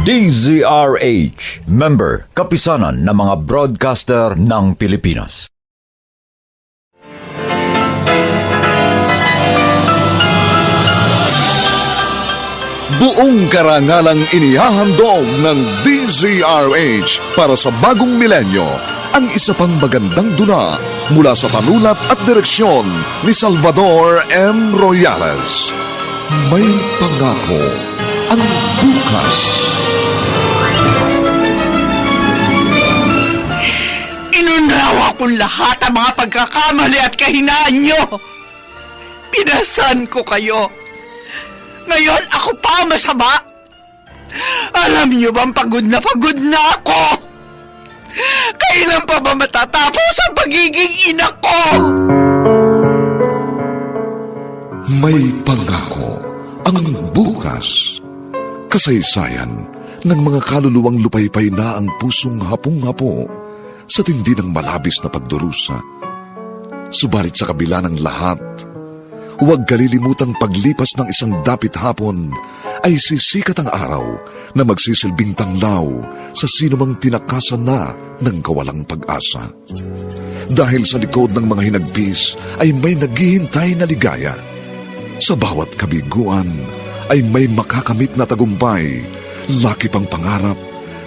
DZRH, member, kapisanan ng mga broadcaster ng Pilipinas. Buong karangalang inihahandog ng DZRH para sa bagong milenyo ang isa pang magandang dula mula sa panulat at direksyon ni Salvador M. Royales. May pangako ang bukas. Inunrawa kong lahat ang mga pagkakamali at kahinaan nyo. Pinasan ko kayo. Ngayon ako pa masama. Alam niyo bang pagod na ako? Kailan pa ba matatapos ang pagiging ina ko? May pangako ang bukas. Kasaysayan ng mga kaluluwang lupaypay na ang pusong hapong-hapo sa tindi ng malabis na pagdurusa. Subalit sa kabila ng lahat, huwag kalilimutang paglipas ng isang dapit hapon ay sisikat ang araw na magsisilbing tanglaw sa sinumang tinakasan na ng kawalang pag-asa. Dahil sa likod ng mga hinagpis ay may naghihintay na ligaya. Sa bawat kabiguan ay may makakamit na tagumpay, laki pang pangarap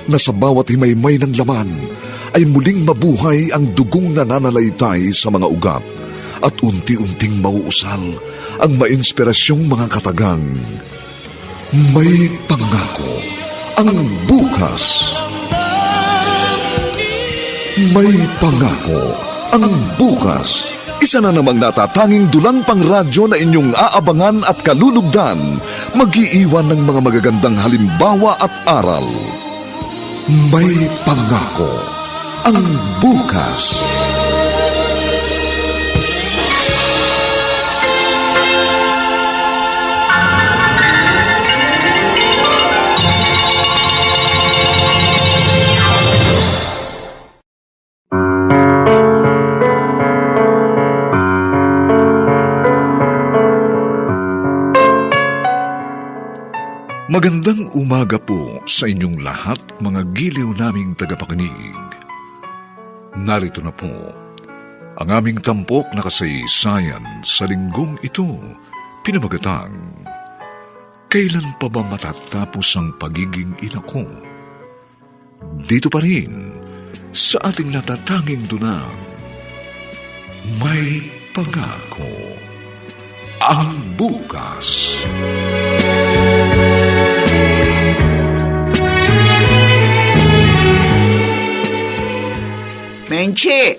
na sa bawat himaymay ng laman ay muling mabuhay ang dugong nananalaytay sa mga ugat at unti-unting mauusal ang mainspirasyong mga katagang. May pangako ang bukas. May pangako ang bukas. Isa na namang natatanging dulang pangradyo na inyong aabangan at kalulugdan, mag-iiwan ng mga magagandang halimbawa at aral. May pangako ang bukas. Magandang umaga po sa inyong lahat, mga giliw naming tagapakinig. Narito na po ang aming tampok na kasaysayan sa linggong ito, pinamagatang, Kailan pa ba matatapos ang pagiging ina ko? Dito pa rin sa ating natatanging dunang, May Pangako ang bukas. Menchi!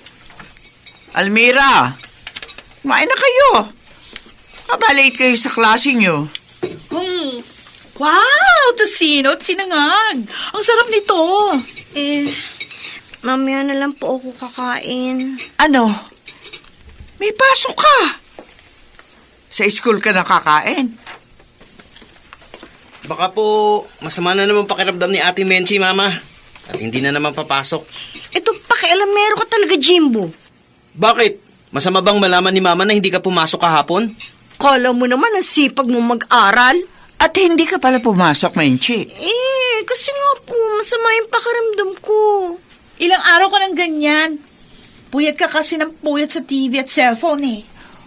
Almira! Kumain na kayo. Mabalate kayo sa klase nyo. Wow! Tosino at sinangag. Ang sarap nito. Mamaya na lang po ako kakain. Ano? May pasok ka. Sa school ka nakakain. Baka po masama na naman pakiramdam ni Ate Menchi, Mama. At hindi na naman papasok. Ito, pakialamero ka talaga, Jimbo. Bakit? Masama bang malaman ni Mama na hindi ka pumasok kahapon? Kala mo naman ang sipag mo mag-aral. At hindi ka pala pumasok, Menchi. Kasi nga po, masama yung pakiramdam ko. Ilang araw ka ng ganyan. Puyat ka kasi ng puyat sa TV at cellphone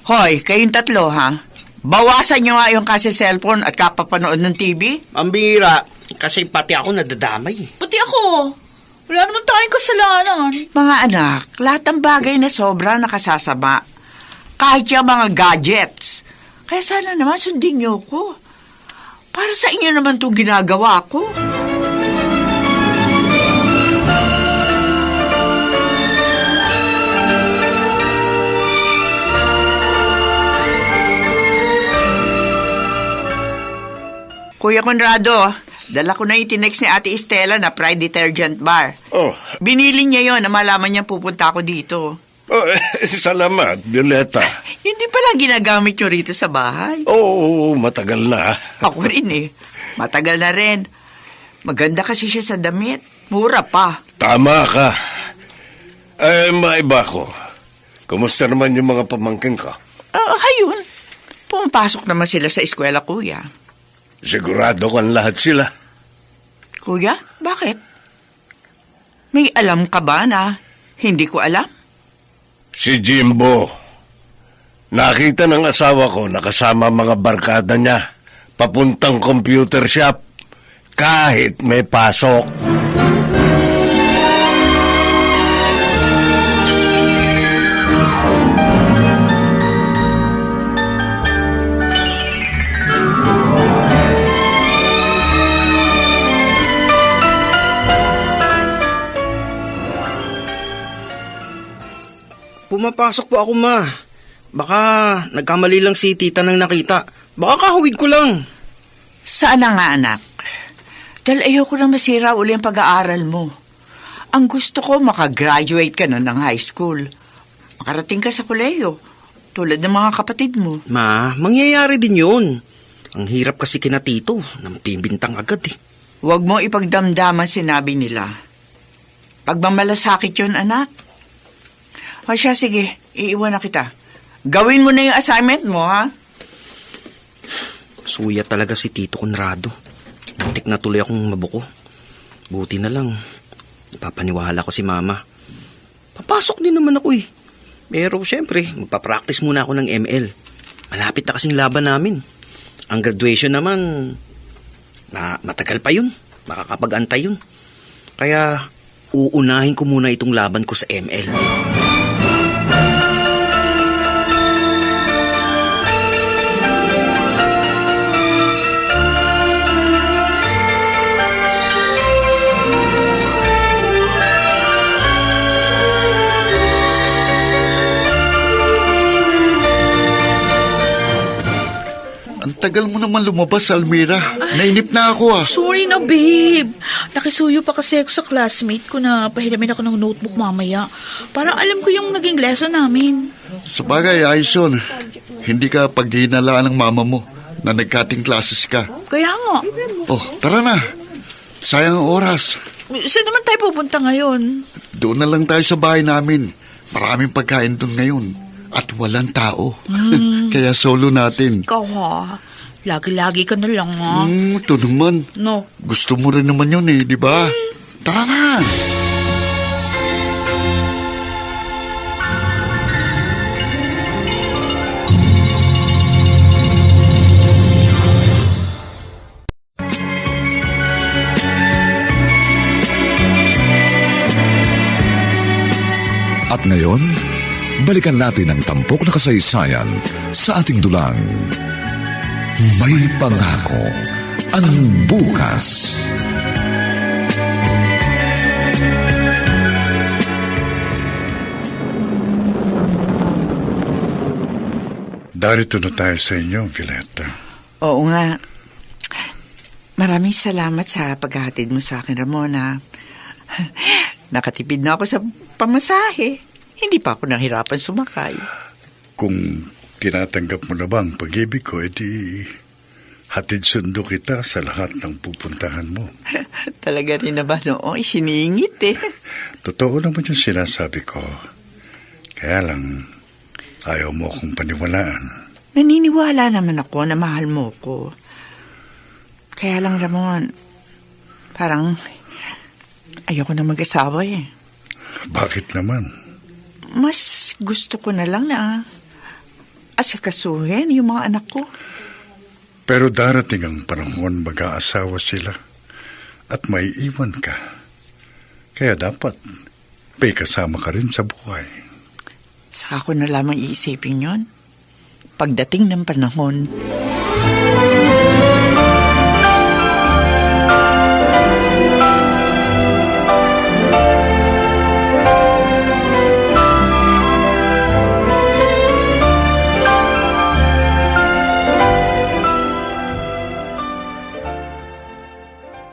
Hoy, kayong tatlo, ha? Bawasan nyo nga yung kasi cellphone at kapapanood ng TV? Ang bihira, kasi pati ako nadadamay. Pati ako. Wala naman tayong kasalanan. Mga anak, lahat ng bagay na sobra nakasasama. Kahit yung mga gadgets. Kaya sana naman sundin nyo ko. Para sa inyo naman itong ginagawa ko. Kuya Conrado, dala ko na yung tinext ni Ate Estela na Pride Detergent Bar. Oh. Binili niya yon na malaman niya pupunta ako dito. Oh, salamat, Violeta. Hindi pala ginagamit nyo rito sa bahay. Oo, matagal na. Ako rin Matagal na rin. Maganda kasi siya sa damit. Mura pa. Tama ka. Maiba ko. Kumusta naman yung mga pamangkin ka? Ayun. Pumapasok naman sila sa eskwela, kuya. Sigurado kang lahat sila. Kuya, bakit? May alam ka ba na hindi ko alam? Si Jimbo. Nakita ng asawa ko nakasama mga barkada niya papuntang computer shop kahit may pasok. Pumapasok po ako, ma. Baka nagkamali lang si tita nang nakita. Baka kahawig ko lang. Saan na nga, anak? Dahil ayoko na masira uli ang pag-aaral mo. Ang gusto ko, makagraduate ka na ng high school. Makarating ka sa koleyo, tulad ng mga kapatid mo. Ma, mangyayari din yun. Ang hirap kasi kina tito, nampibintang agad eh. Huwag mo ipagdamdaman sinabi nila. Pagmamalasakit yun, anak. O siya, sige, iiwan na kita. Gawin mo na yung assignment mo, ha? Suya talaga si Tito Conrado. Muntik na tuloy akong mabuko. Buti na lang, napapaniwala ko si Mama. Papasok din naman ako eh. Pero syempre, magpapractice muna ako ng ML. Malapit na kasing laban namin. Ang graduation naman, matagal pa yun. Makakapag-antay yun. Kaya, uunahin ko muna itong laban ko sa ML. Tagal mo naman lumabas, Almira. Nainip na ako, ah. Sorry na, babe. Nakisuyo pa kasi ako sa classmate ko na pahiramin ako ng notebook mamaya. Para alam ko yung naging lesson namin. Sabagay, ayos yun. Hindi ka paghihinalaan ng mama mo na nag-cutting classes ka. Kaya nga. Oh, tara na. Sayang ang oras. Saan naman tayo pupunta ngayon? Doon na lang tayo sa bahay namin. Maraming pagkain doon ngayon. At walang tao. Kaya solo natin. Ikaw ha. Lagi-lagi ka na lang ha. Ito naman. No. Gusto mo rin naman yun eh, di ba? Tara na. At ngayon, balikan natin ang tampok na kasaysayan sa ating dulang. May pangako ang bukas. Darito na tayo sa inyo, Violeta. Oo nga. Maraming salamat sa paghahatid mo sa akin, Ramona. Nakatipid na ako sa pamasahe. Hindi pa ako nahirapan sumakay. Kung tinatanggap mo na ba ang pag-ibig ko, edi hatid sundo kita sa lahat ng pupuntahan mo. Talaga rin na ba noong isiningit eh. Totoo naman yung sinasabi ko. Kaya lang, ayaw mo akong paniwalaan. Naniniwala naman ako na mahal mo ko. Kaya lang, Ramon, parang ayoko na mag-asawa eh. Bakit naman? Mas gusto ko na lang na asikasuhin yung mga anak ko. Pero darating ang panahon mag-aasawa sila at may iwan ka. Kaya dapat may kasama ka rin sa buhay. Saka ko na lamang iisipin yon pagdating ng panahon.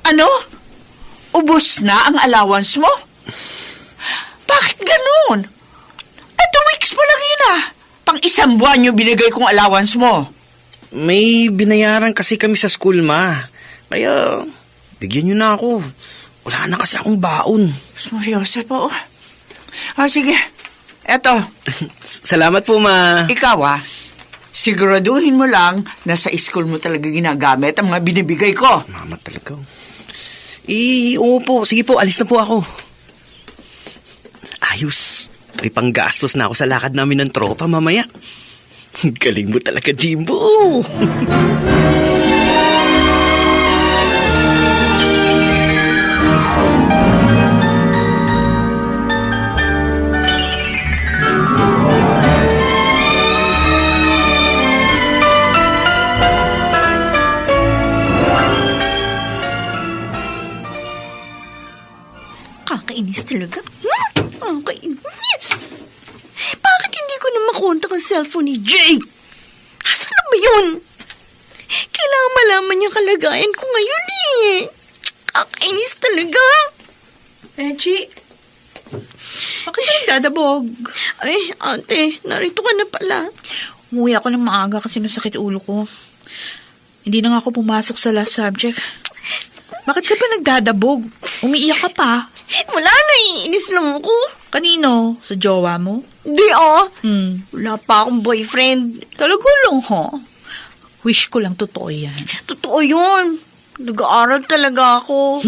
Ano? Ubus na ang allowance mo? Bakit ganun? 2 weeks pa lang yun ah. Pang 1 buwan yung binigay kong allowance mo. May binayaran kasi kami sa school, ma. Kaya, bigyan niyo na ako. Wala na kasi akong baon. Seryoso po. Sige. Eto. Salamat po, ma. Ikaw Siguraduhin mo lang na sa school mo talaga ginagamit ang mga binibigay ko. Mama talaga. Oo po. Sige po, alis na po ako. Ayos. May panggastos na ako sa lakad namin ng tropa mamaya. Galing mo talaga, Jimbo. Kakainis talaga. Kakainis. Bakit hindi ko na makontak ang cellphone ni Jay? Asan na ba yun? Kailangan malaman niya kalagayan ko ngayon eh. Kakainis talaga. Reggie, bakit ka nagdadabog? Ay, ate, narito ka na pala. Umuwi ako ng maaga kasi masakit ulo ko. Hindi na nga ako pumasok sa last subject. Bakit ka pa nagdadabog? Umiiyak ka pa. Wala na, iinis lang ako. Kanino? Sa jowa mo? Di Wala pa akong boyfriend. Talaga lang, ha? Wish ko lang totoo yan. Totoo yun. Nag-aaral talaga ako.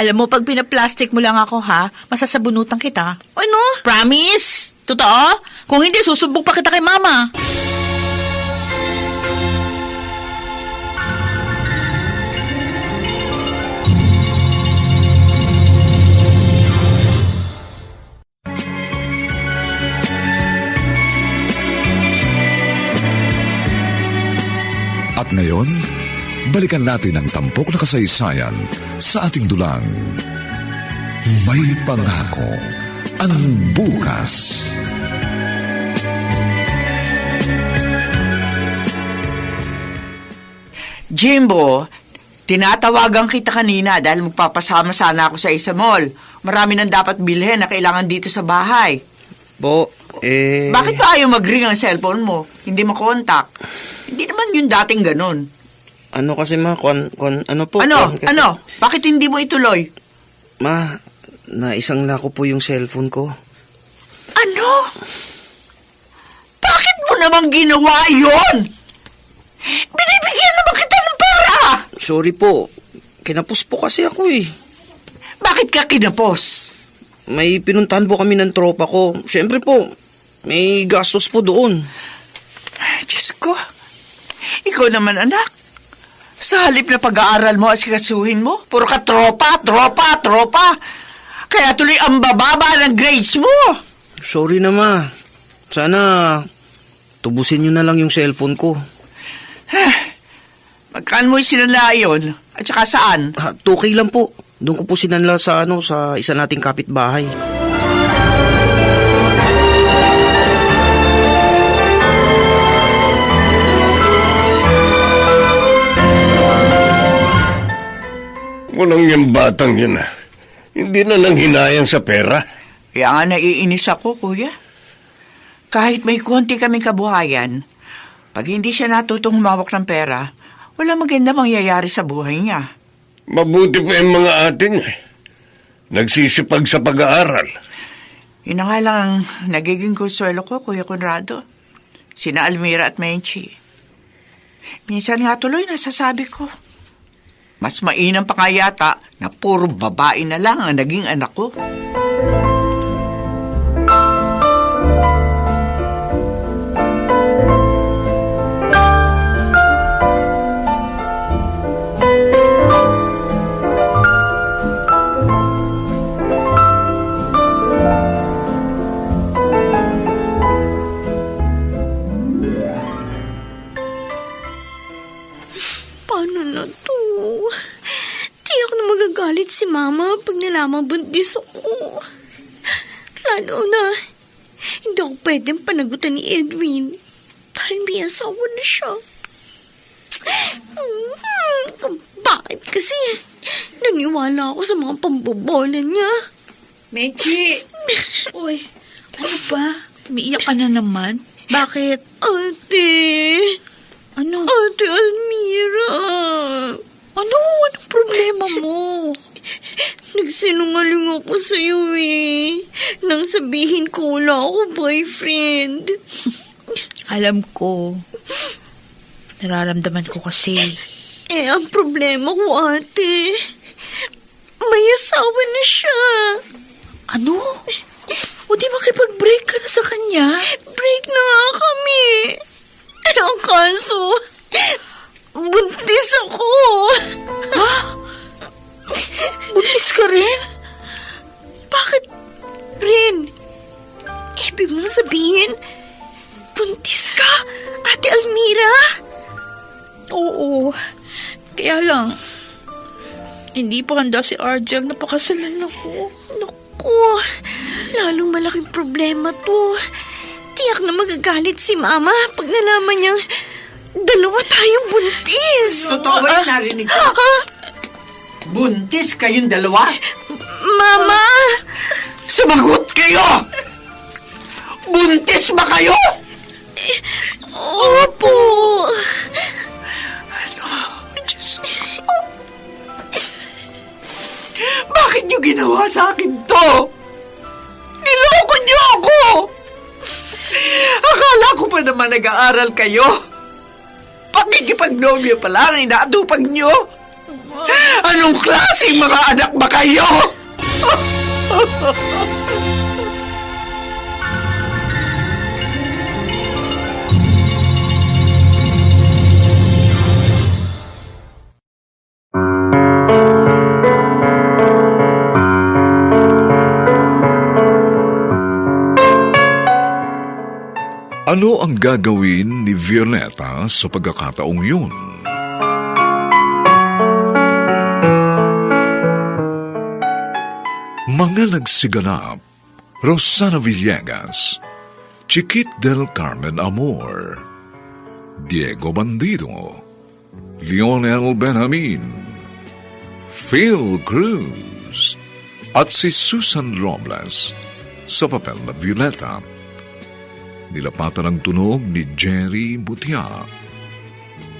Alam mo, pag pinaplastic mo lang ako, ha? Masasabunutan kita. Ano? Promise? Totoo? Kung hindi, susubok pa kita kay mama. At ngayon, balikan natin ang tampok na kasaysayan sa ating dulang. May pangako ang bukas. Jimbo, tinatawagan kita kanina dahil magpapasama sana ako sa isa mall. Marami nang dapat bilhin na kailangan dito sa bahay. Bakit ba ayaw mag-ring ang cellphone mo? Hindi makontak. Hindi naman yung dating ganun. Ano kasi ma, ano po? Ano? Bakit hindi mo ituloy? Ma, naisang lako po yung cellphone ko. Ano? Bakit mo naman ginawa yun? Binibigyan naman kita ng pera! Sorry po. Kinapos po kasi ako eh. Bakit ka kinapos? May pinuntahan po kami ng tropa ko. Siyempre po, may gastos po doon. Diyos ko. Ikaw naman, anak. Sa halip na pag-aaral mo, asikasuhin mo, puro ka tropa. Kaya tuloy ang bababa ng grades mo. Sorry na, ma. Sana tubusin nyo na lang yung cellphone ko. Magkaan mo sinala yun? At saka saan? 2K lang po. Doon ko po sinanla sa isa nating kapitbahay. Walang yung batang yun ah. Hindi na nang hinayang sa pera. Kaya nga naiinis ako, kuya. Kahit may konti kaming kabuhayan, pag hindi siya natutong humawak ng pera, wala maganda mangyayari sa buhay niya. Mabuti pa yung mga atin eh. Nagsisipag sa pag-aaral. Yun na nga lang ang nagiging konsuelo ko, Kuya Conrado. Sina Almira at Menchi. Minsan nga tuloy nasasabi ko, mas mainam pa nga yata na puro babae na lang ang naging anak ko. Si Mama pag nalaman buntis ako. Lalo na, hindi ako pwedeng panagutan ni Edwin dahil may asawa na siya. Bakit kasi naniwala ako sa mga pambobola niya? Mechi! Uy, ano ba? Umiiyak ka na naman? Bakit? Ate! Ano? Ate Almira! Anong problema mo? Nagsinungaling ako sa'yo eh. Nang sabihin ko wala ako boyfriend. Alam ko. Nararamdaman ko kasi. Ang problema ko, ate, may asawa na siya. Ano? O di makipag-break ka na sa kanya? Break na nga kami. Ang kaso, buntis ako. Ha? Buntis ka rin? Bakit rin? Ibig mong sabihin, buntis ka, Ate Almira? Oo. Kaya lang, hindi pa handa si Argel na pakasalan ako. Naku, lalong malaking problema to. Tiyak na magagalit si Mama pag nalaman niyang dalawa tayong buntis. Totoo ba yung narinig ko? Buntis kayong dalawa? Mama! Sumagot kayo! Buntis ba kayo? Opo. Diyos ko. Bakit niyo ginawa sa akin to? Niloko niyo ako! Akala ko pa naman nag-aaral kayo. Pakikipagnobyo pa lang, inaatupag niyo. Anong klaseng mga anak ba kayo? Ano ang gagawin ni Violeta sa pagkakataong yun? Mga nagsiganap, Rosana Villegas, Chiquit del Carmen Amor, Diego Bandido, Lionel Benjamin, Phil Cruz, at si Susan Robles sa papel na Violeta. Nilapatan ang tunog ni Jerry Butia.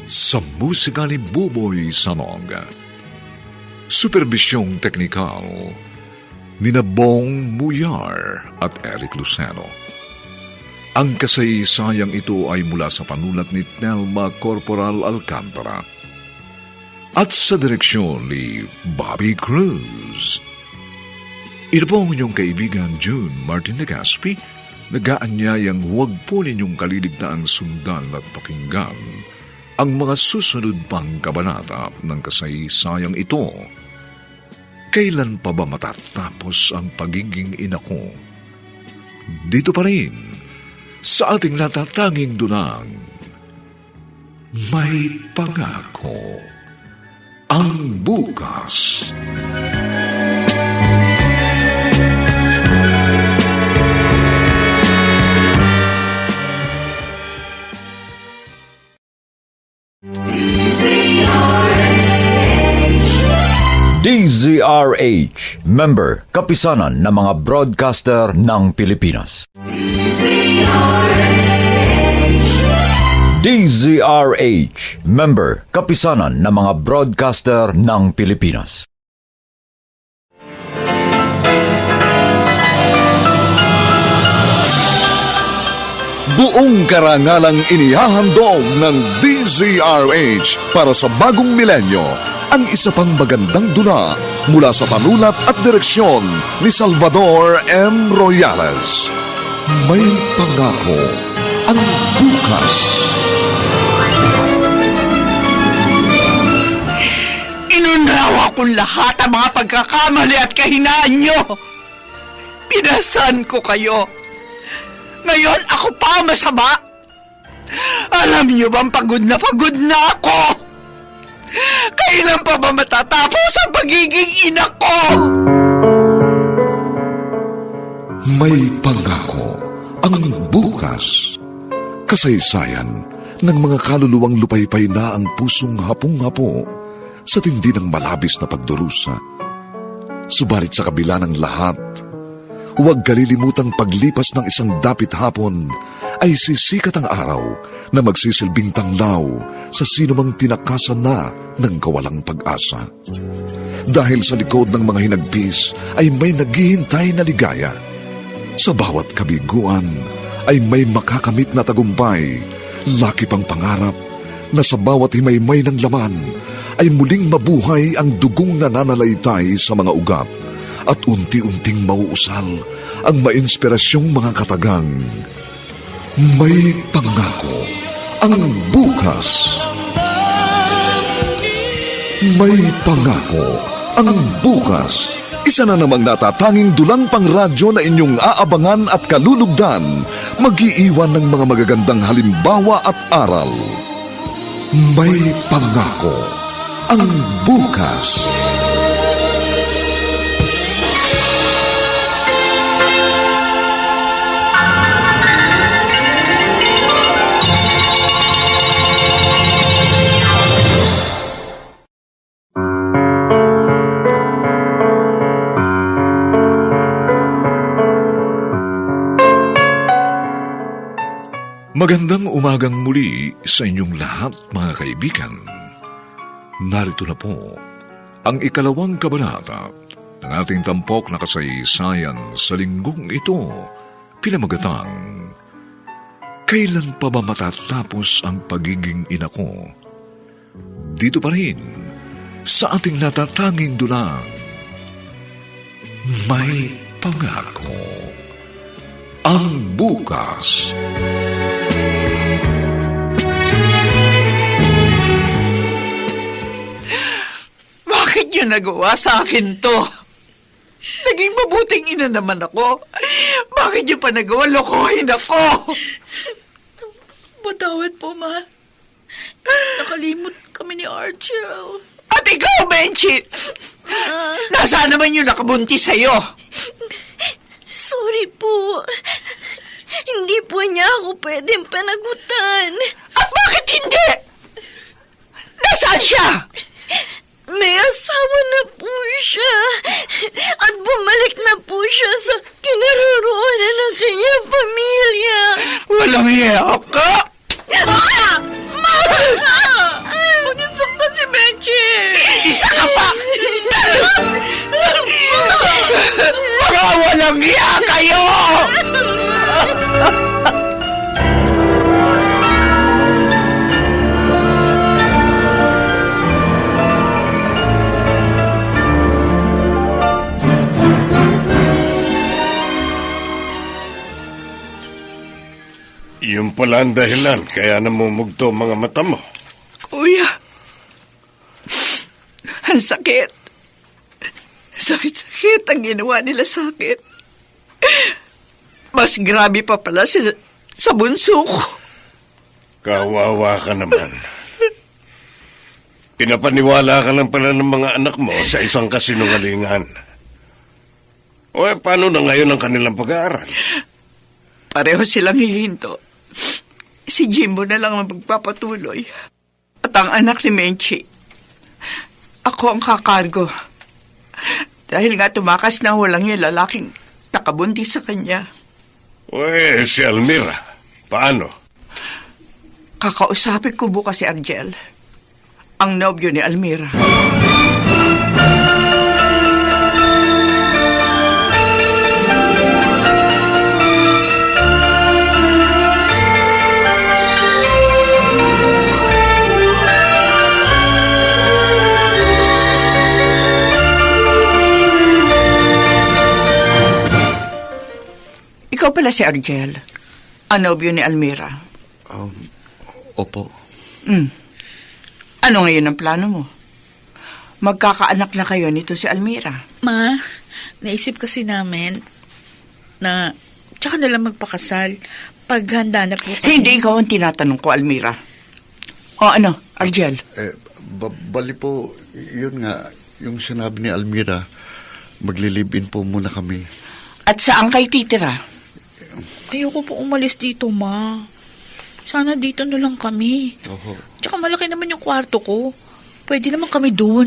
Sa musika ni Buboy Sanog. Superbisyong teknikal ni Bong Muyar at Eric Luceno. Ang kasaysayang ito ay mula sa panulat ni Telma Corporal Alcantara at sa direksyon ni Bobby Cruz. Ito po ang inyong kaibigan June Martin Legaspi, nagaanyayang huwag po ninyong kaliligtaang sundan at pakinggan ang mga susunod pang kabanata ng kasaysayang ito. Kailan pa ba matatapos ang pagiging ina ko? Dito pa rin, sa ating natatanging dunang, may pangako ang bukas. DZRH, member, kapisanan ng mga broadcaster ng Pilipinas. DZRH, member, kapisanan ng mga broadcaster ng Pilipinas. Buong karangalang inihahandog ng DZRH para sa bagong milenyo ang isa pang magandang dula mula sa panulat at direksyon ni Salvador M. Royales. May pangako ang bukas. Inunrawa kong lahat ang mga pagkakamali at kahinaan nyo. Pinasan ko kayo. Ngayon ako pa masama. Alam niyo bang pagod na ako? Kailan pa ba matatapos ang pagiging ina ko? May pangako ang bukas. Kasaysayan ng mga kaluluwang lupaypay na ang pusong hapong-hapo sa tindi ng malabis na pagdurusa. Subalit sa kabila ng lahat, huwag kalilimutang paglipas ng isang dapit hapon ay sisikat ang araw na magsisilbing tanglaw sa sinumang tinakasan na ng kawalang pag-asa. Dahil sa likod ng mga hinagpis ay may naghihintay na ligaya. Sa bawat kabiguan ay may makakamit na tagumpay. Laki pang pangarap na sa bawat himaymay ng laman ay muling mabuhay ang dugong nananalaytay sa mga ugat at unti-unting mauusal ang mainspirasyong mga katagang. May pangako ang bukas. May pangako ang bukas. Isa na namang natatanging dulang pang radyo na inyong aabangan at kalulugdan, mag-iiwan ng mga magagandang halimbawa at aral. May pangako ang bukas. Magandang umagang muli sa inyong lahat, mga kaibigan. Narito na po ang ikalawang kabanata ng ating tampok na kasaysayan sa linggong ito, pinamagatang, Kailan pa ba matatapos ang pagiging ina ko? Dito pa rin sa ating natatanging dulang, May Pangako ang bukas. Bakit niyo nagawa sa akin to? Naging mabuting ina naman ako. Bakit niyo pa nagawa? Lokohin ako. Patawad po, Ma. Nakalimot kami ni Archel. At ikaw, Benchi! Nasaan naman yung nakabuntis sa'yo? Sorry po. Hindi po niya ako pwedeng panagutan. At bakit hindi? Nasaan siya? May asawa na po siya. At bumalik na po siya sa kinaroroonan ng kanyang pamilya. Walang hiyap ka? Huwag saktan si Benchi. Isa ka pa! Mga walang hiya kayo! Yung pala ang dahilan, kaya namumugto mga mata mo. Kuya, ang sakit. Sakit-sakit ang ginawa nila sa akin. Mas grabe pa pala sa bunso ko. Kawawa ka naman. Pinapaniwala ka lang pala ng mga anak mo sa isang kasinungalingan. O paano na ngayon ang kanilang pag-aaral? Pareho silang hihinto. Si Jimbo na lang ang magpapatuloy. At ang anak ni Menchi, ako ang kakargo. Dahil nga tumakas na walang yung lalaking nakabuntis sa kanya. Uy, si Almira, paano? Kakausapin ko bukas si Argel, ang nobyo ni Almira. Ikaw pala si Argel, ang nobyo ni Almira. Opo. Ano ngayon ang plano mo? Magkakaanak na kayo nito si Almira. Ma, naisip kasi namin na tsaka nalang magpakasal pag handa na po kami. Hindi ikaw ang tinatanong ko, Almira. O ano, Argel? Bali po, yun nga, yung sinabi ni Almira, maglilibin po muna kami. At saan kayo titira? Ayoko po umalis dito, Ma. Sana dito na lang kami. Oho. Tsaka malaki naman yung kwarto ko. Pwede naman kami doon.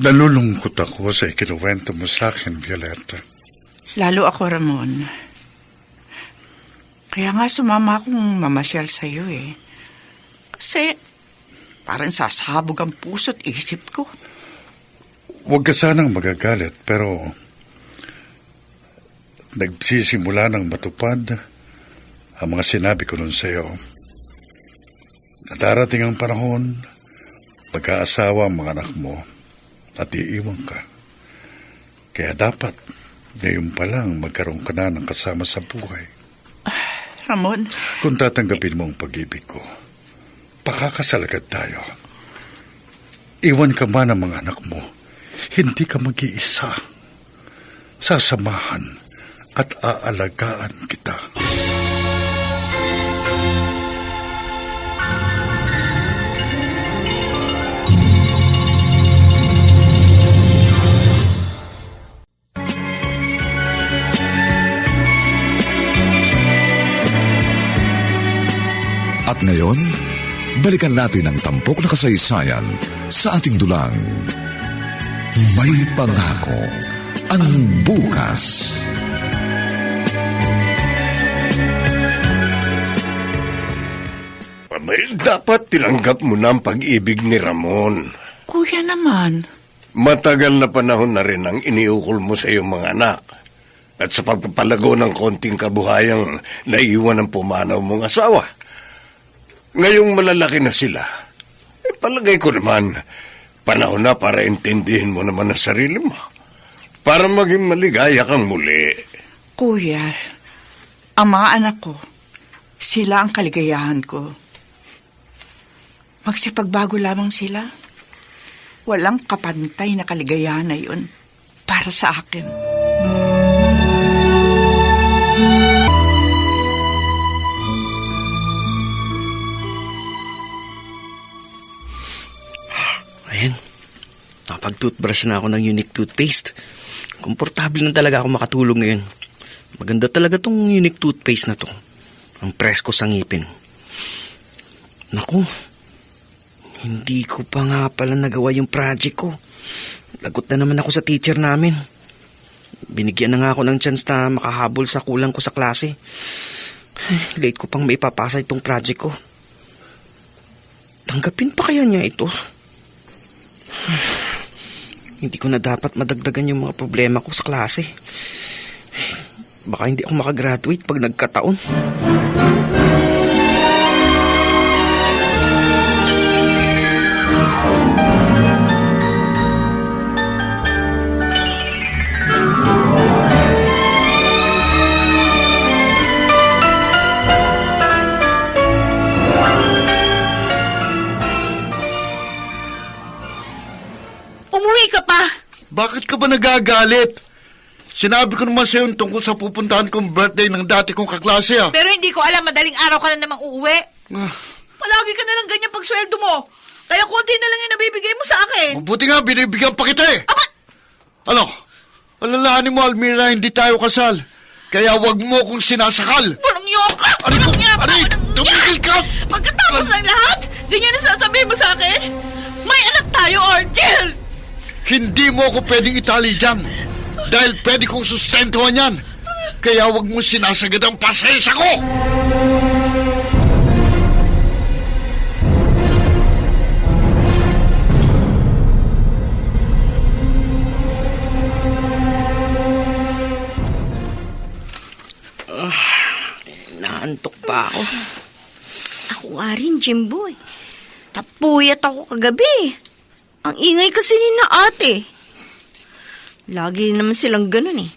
Nalulungkot ako sa ikinuwento mo sa akin, Violeta. Lalo ako, Ramon. Kaya nga sumama akong mamasyal sa'yo eh. Kasi parang sasabog ang puso't isip ko. Huwag ka sanang magagalit, pero nagsisimula ng matupad ang mga sinabi ko nun sa'yo. Darating ang panahon, mag-aasawa ang mga anak mo at iiwan ka. Kaya dapat, ngayon pa lang magkaroon ka na ng kasama sa buhay. Ramon? Kung tatanggapin mo ang pag-ibig ko, pakakasal agad tayo. Iwan ka man ang mga anak mo, hindi ka mag-iisa. Sasamahan at aalagaan kita. At ngayon, balikan natin ang tampok na kasaysayan sa ating dulang. May pangako ang bukas. Abay, dapat tinanggap mo na ang pag-ibig ni Ramon. Kuya naman. Matagal na panahon na rin ang iniukol mo sa iyong mga anak. At sa pagpapalago ng konting kabuhayang naiwan ng pumanaw mong asawa. Ngayong malalaki na sila, palagay ko naman, panahon na para intindihin mo naman ang sarili mo. Para maging maligaya kang muli. Kuya, ang mga anak ko, sila ang kaligayahan ko. Magsipagbago lamang sila. Walang kapantay na kaligayahan na yun para sa akin. Ayan, nakapag-toothbrush na ako ng Unique toothpaste. Komportable na talaga ako makatulog ngayon. Maganda talaga tong Unique toothpaste na to. Ang presko sa ngipin. Naku, hindi ko pa nga pala nagawa yung project ko. Lagot na naman ako sa teacher namin. Binigyan na nga ako ng chance na makahabol sa kulang ko sa klase. Late ko pang maipapasa itong project ko. Tanggapin pa kaya niya ito? Hindi ko na dapat madagdagan yung mga problema ko sa klase. Baka hindi ako makagraduate pag nagkataon. Bakit ka ba nagagalit? Sinabi ko naman sa'yo tungkol sa pupuntahan kong birthday ng dati kong kaklase ah. Pero hindi ko alam, madaling araw ka na namang uuwi. Palagi ka na lang ganyan pag sweldo mo. Kaya konti na lang yung nabibigay mo sa akin. Mabuti nga, binibigyan pa kita eh. Aba! Ano? Alalahanin mo, Almira, hindi tayo kasal. Kaya wag mo kong sinasakal. Walang yoka! Walang yapa! Tumigil ka! Pagkatapos ng lahat, ganyan ang sasabihin mo sa akin? May anak tayo, Argel! Hindi mo ako pwedeng itali dyan. Dahil pwede kong sustentuhan yan. Kaya wag mo sinasagad ang pasensya ko! Naantok pa ako. Ako nga rin, Jimboy. Napuyat ako kagabi. Ang ingay kasi ni na ate. Lagi naman silang ganun eh.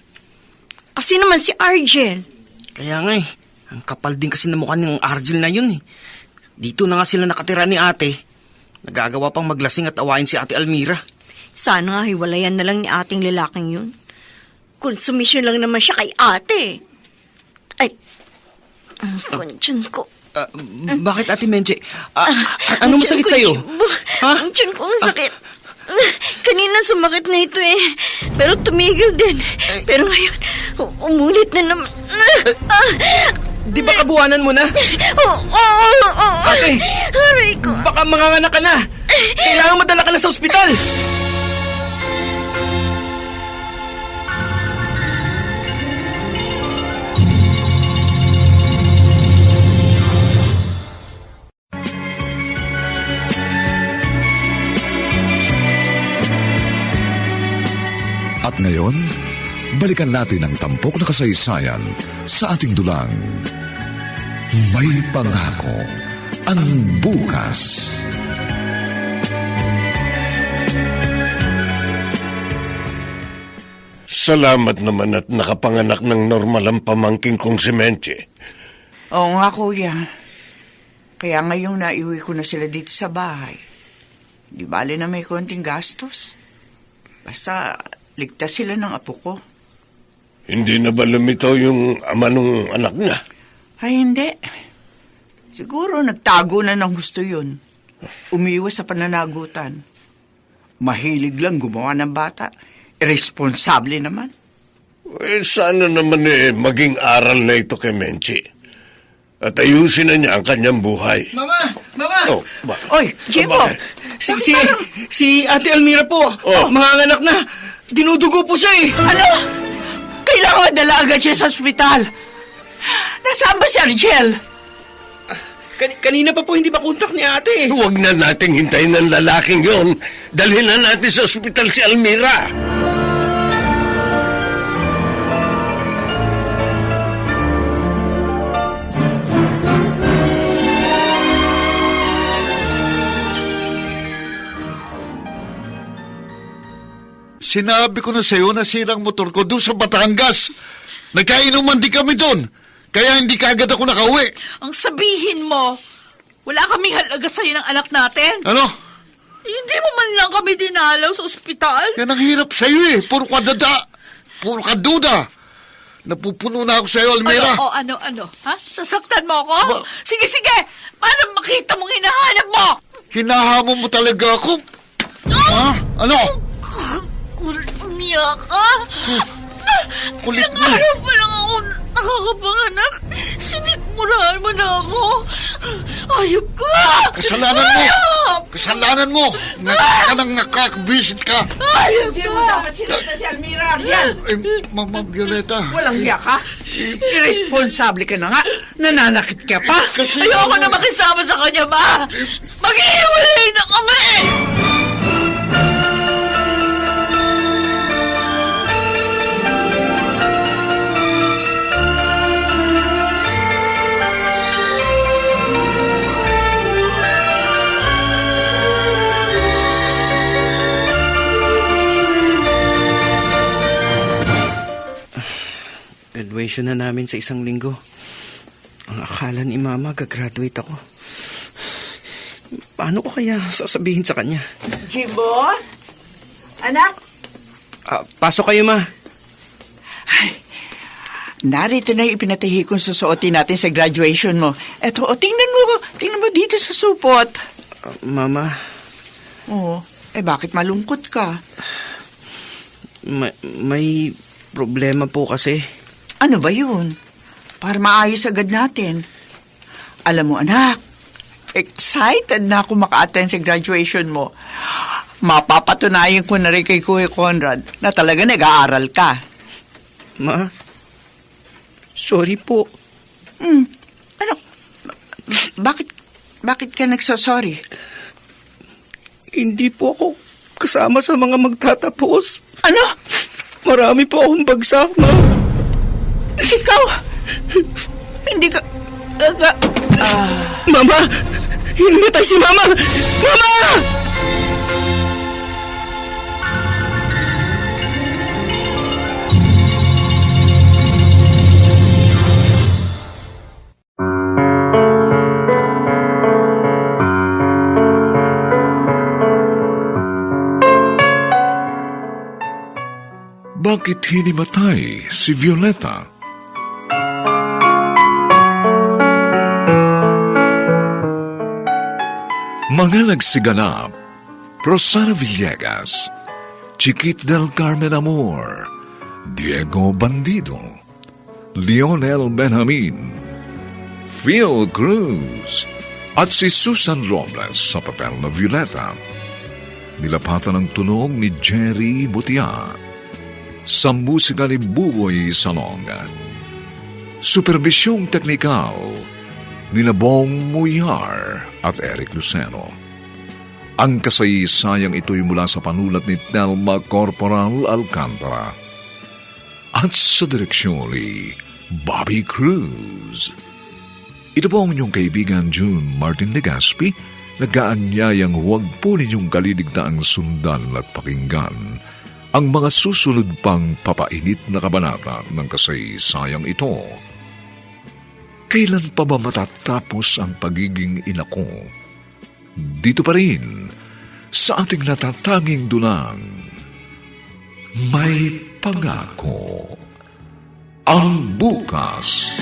Kasi naman si Argel. Kaya nga eh. Ang kapal din kasi na mukha ng Argel na yun eh. Dito na nga sila nakatira ni ate. Nagagawa pang maglasing at awayin si ate Almira. Sana nga hiwalayan na lang ni ating lalaking yun. Konsumisyon lang naman siya kay ate. Ay, ang tiyan ko. Bakit Ate Menche? Ano masakit sa'yo? Ha? Ang tiyan ko ang sakit. Kanina sumakit na ito eh. Pero tumigil din. Pero ngayon, umulit na naman. Di ba kabuhanan mo na? Oo. Ate, aray ko. Baka manganganak ka na. Kailangan madala ka na sa ospital. balikan natin ang tampok na kasaysayan sa ating dulang. May pangako ang bukas. Salamat naman at nakapanganak ng normal ang pamangking kong si Menche. Oo nga, kuya. Kaya ngayong naiuwi ko na sila dito sa bahay. Di bale na may konting gastos. Basta ligtas sila ng apo ko. Hindi na ba lumitaw yung ama ng anak niya? Ay, hindi. Siguro nagtago na ng gusto yun. Umiwas sa pananagutan. Mahilig lang gumawa ng bata. Irresponsable naman. Sana naman maging aral na ito kay Menche. At ayusin na niya ang kanyang buhay. Mama! Oh, Oy, Jimbo! Si Ate Almira po, manganganak na. Dinudugo po siya eh. Ano? Kailangan madala agad siya sa ospital. Nasaan ba si Argel? Kanina pa po hindi pa kontak ni ate. Huwag na nating hintayin ng lalaking yon. Dalhin na natin sa ospital si Almira. Sinabi ko na sa'yo na sirang motor ko doon sa Batangas. Nagkainuman di kami doon. Kaya hindi kaagad ako nakauwi. Ang sabihin mo, wala kaming halaga sa'yo ng anak natin. Ano? Hindi mo man lang kami dinalaw sa ospital. Yan ang hirap sa'yo eh. Puro ka dada. Puro ka duda. Napupuno na ako sa'yo, Almira. Ano? Ha? Sasaktan mo ako? Sige. Paano makita mong hinahanap mo? Hinahamon mo talaga ako. Ha? Ano? Kulit niya ka. Kulit Ilang araw pa lang ako nakakapanganak. Sinikmurahan mo na ako. Ayop ka! Kasalanan mo! Nakakabwisit ka! Ayop ka! Hindi mo dapat sinunta si Almira, Argel. Mama Violeta. Walang hiya ka. Irresponsable ka na nga. Nananakit ka pa. Ayoko na makisama sa kanya, ma! Mag-iiwalay na kami! Graduation na namin sa 1 linggo. Ang akala ni Mama, gagraduate ako. Paano ko kaya sasabihin sa kanya? Jimbo? Anak? Pasok kayo, Ma. Ay, narito na yung ipinatahi kong susuotin natin sa graduation mo. Eto, tingnan mo dito sa supot. Mama? Oo. Bakit malungkot ka? May problema po kasi. Ano ba yun? Para maayos agad natin. Alam mo, anak, excited na ako maka-attend sa graduation mo. Mapapatunayan ko na rin kay Kuya Conrad na talaga nag-aaral ka. Ma, sorry po. Ano? Bakit ka nagsasorry? Hindi po ako kasama sa mga magtatapos. Ano? Marami po akong bagsak, Ma. Ikaw? Hindi ka... Mama! Hinimatay si Mama! Mama! Bakit hinimatay si Violeta? Mga nagsiganap, Rosana Villegas, Chiquit del Carmen Amor, Diego Bandido, Lionel Benjamin, Phil Cruz, at si Susan Robles sa papel na Violeta. Nilapatan ng tunog ni Jerry Butia. Sa musika ni Buboy Salong. Superbisyong teknikal ni Bong Muyar at Eric Luceno. Ang kasaysayang ito'y mula sa panulat ni Telma Corporal Alcantara. at sa direksyon ni Bobby Cruz. Ito po ang inyong kaibigan June Martin Legaspi, nag-aanyayang huwag po ninyong kaliligtaang sundan at pakinggan ang mga susunod pang papainit na kabanata ng kasaysayang ito. Kailan pa ba matatapos ang pagiging ina ko? Dito pa rin, sa ating natatanging dunang, may pangako. Ang bukas.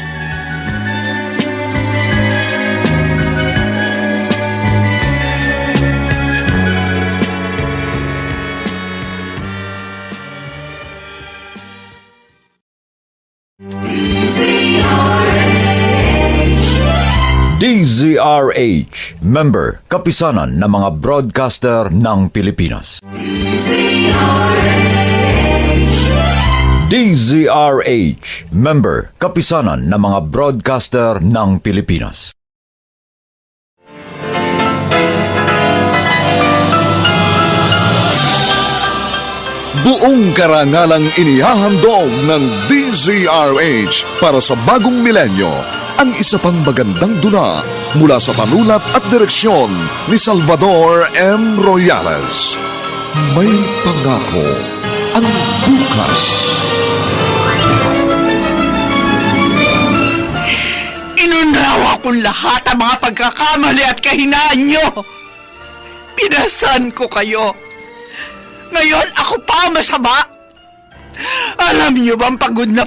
DZRH, member, kapisanan ng mga broadcaster ng Pilipinas. DZRH, member, kapisanan ng mga broadcaster ng Pilipinas. Buong karangalang inihahandog ng DZRH para sa bagong milenyo ang isa pang magandang dula mula sa panulat at direksyon ni Salvador M. Royales. May pangako ang bukas. Inunrawa kong lahat ang mga pagkakamali at kahinaan nyo. Pinasan ko kayo. Ngayon ako pa masama. Alam niyo bang pagod na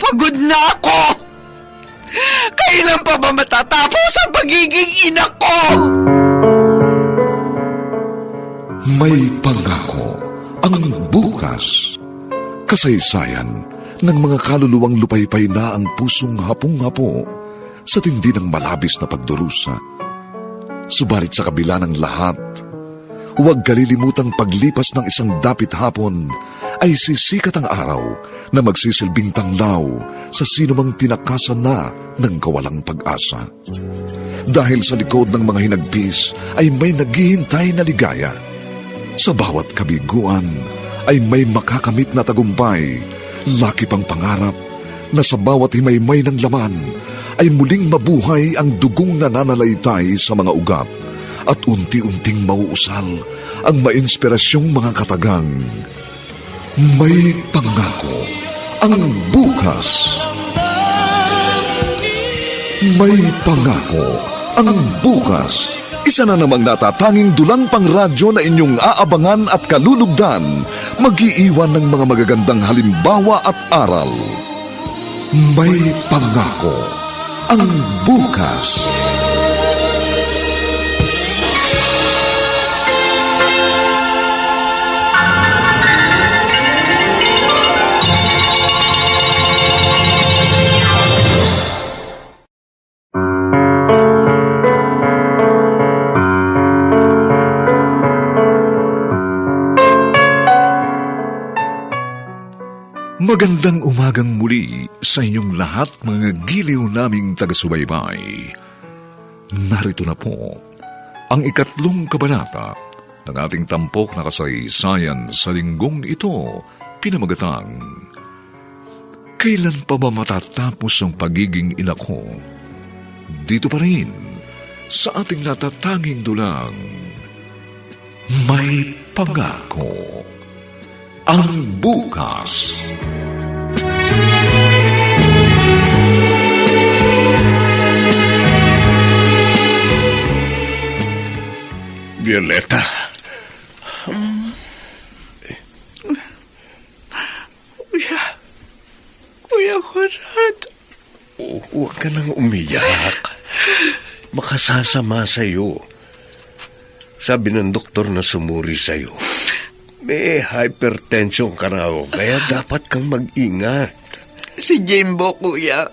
ako? Kailan pa ba matatapos ang pagiging ina ko? May pangako ang bukas. Kasaysayan ng mga kaluluwang lupaypay na ang pusong hapong-hapo sa tindi ng malabis na pagdurusa. Subalit sa kabila ng lahat, huwag kalilimutang paglipas ng isang dapit hapon ay sisikat ang araw na magsisilbing tanglaw sa sinumang tinakasan na ng kawalang pag-asa. Dahil sa likod ng mga hinagpis ay may naghihintay na ligaya. Sa bawat kabiguan ay may makakamit na tagumpay, laki pang pangarap na sa bawat himaymay ng laman ay muling mabuhay ang dugong nananalaytay sa mga ugat at unti-unting mauusal ang mainspirasyong mga katagang. May pangako ang bukas. May pangako ang bukas. Isa na namang natatanging dulang pangradyo na inyong aabangan at kalulugdan, mag-iiwan ng mga magagandang halimbawa at aral. May pangako ang bukas. Magandang umagang muli sa inyong lahat, mga giliw naming taga-subaybay. Narito na po ang 3 kabanata ng ating tampok na kasaysayan sa linggong ito, pinamagatang, Kailan pa ba matatapos ang pagiging ina ko? Dito pa rin sa ating natatanging dulang, may pangako ang bukas. Violeta. Kuya Conrad. Huwag ka nang umiyak. Makasasama sa'yo. Sabi ng doktor na sumuri sa'yo, may hypertension ka raw, kaya dapat kang mag-ingat. Si Jimbo, kuya,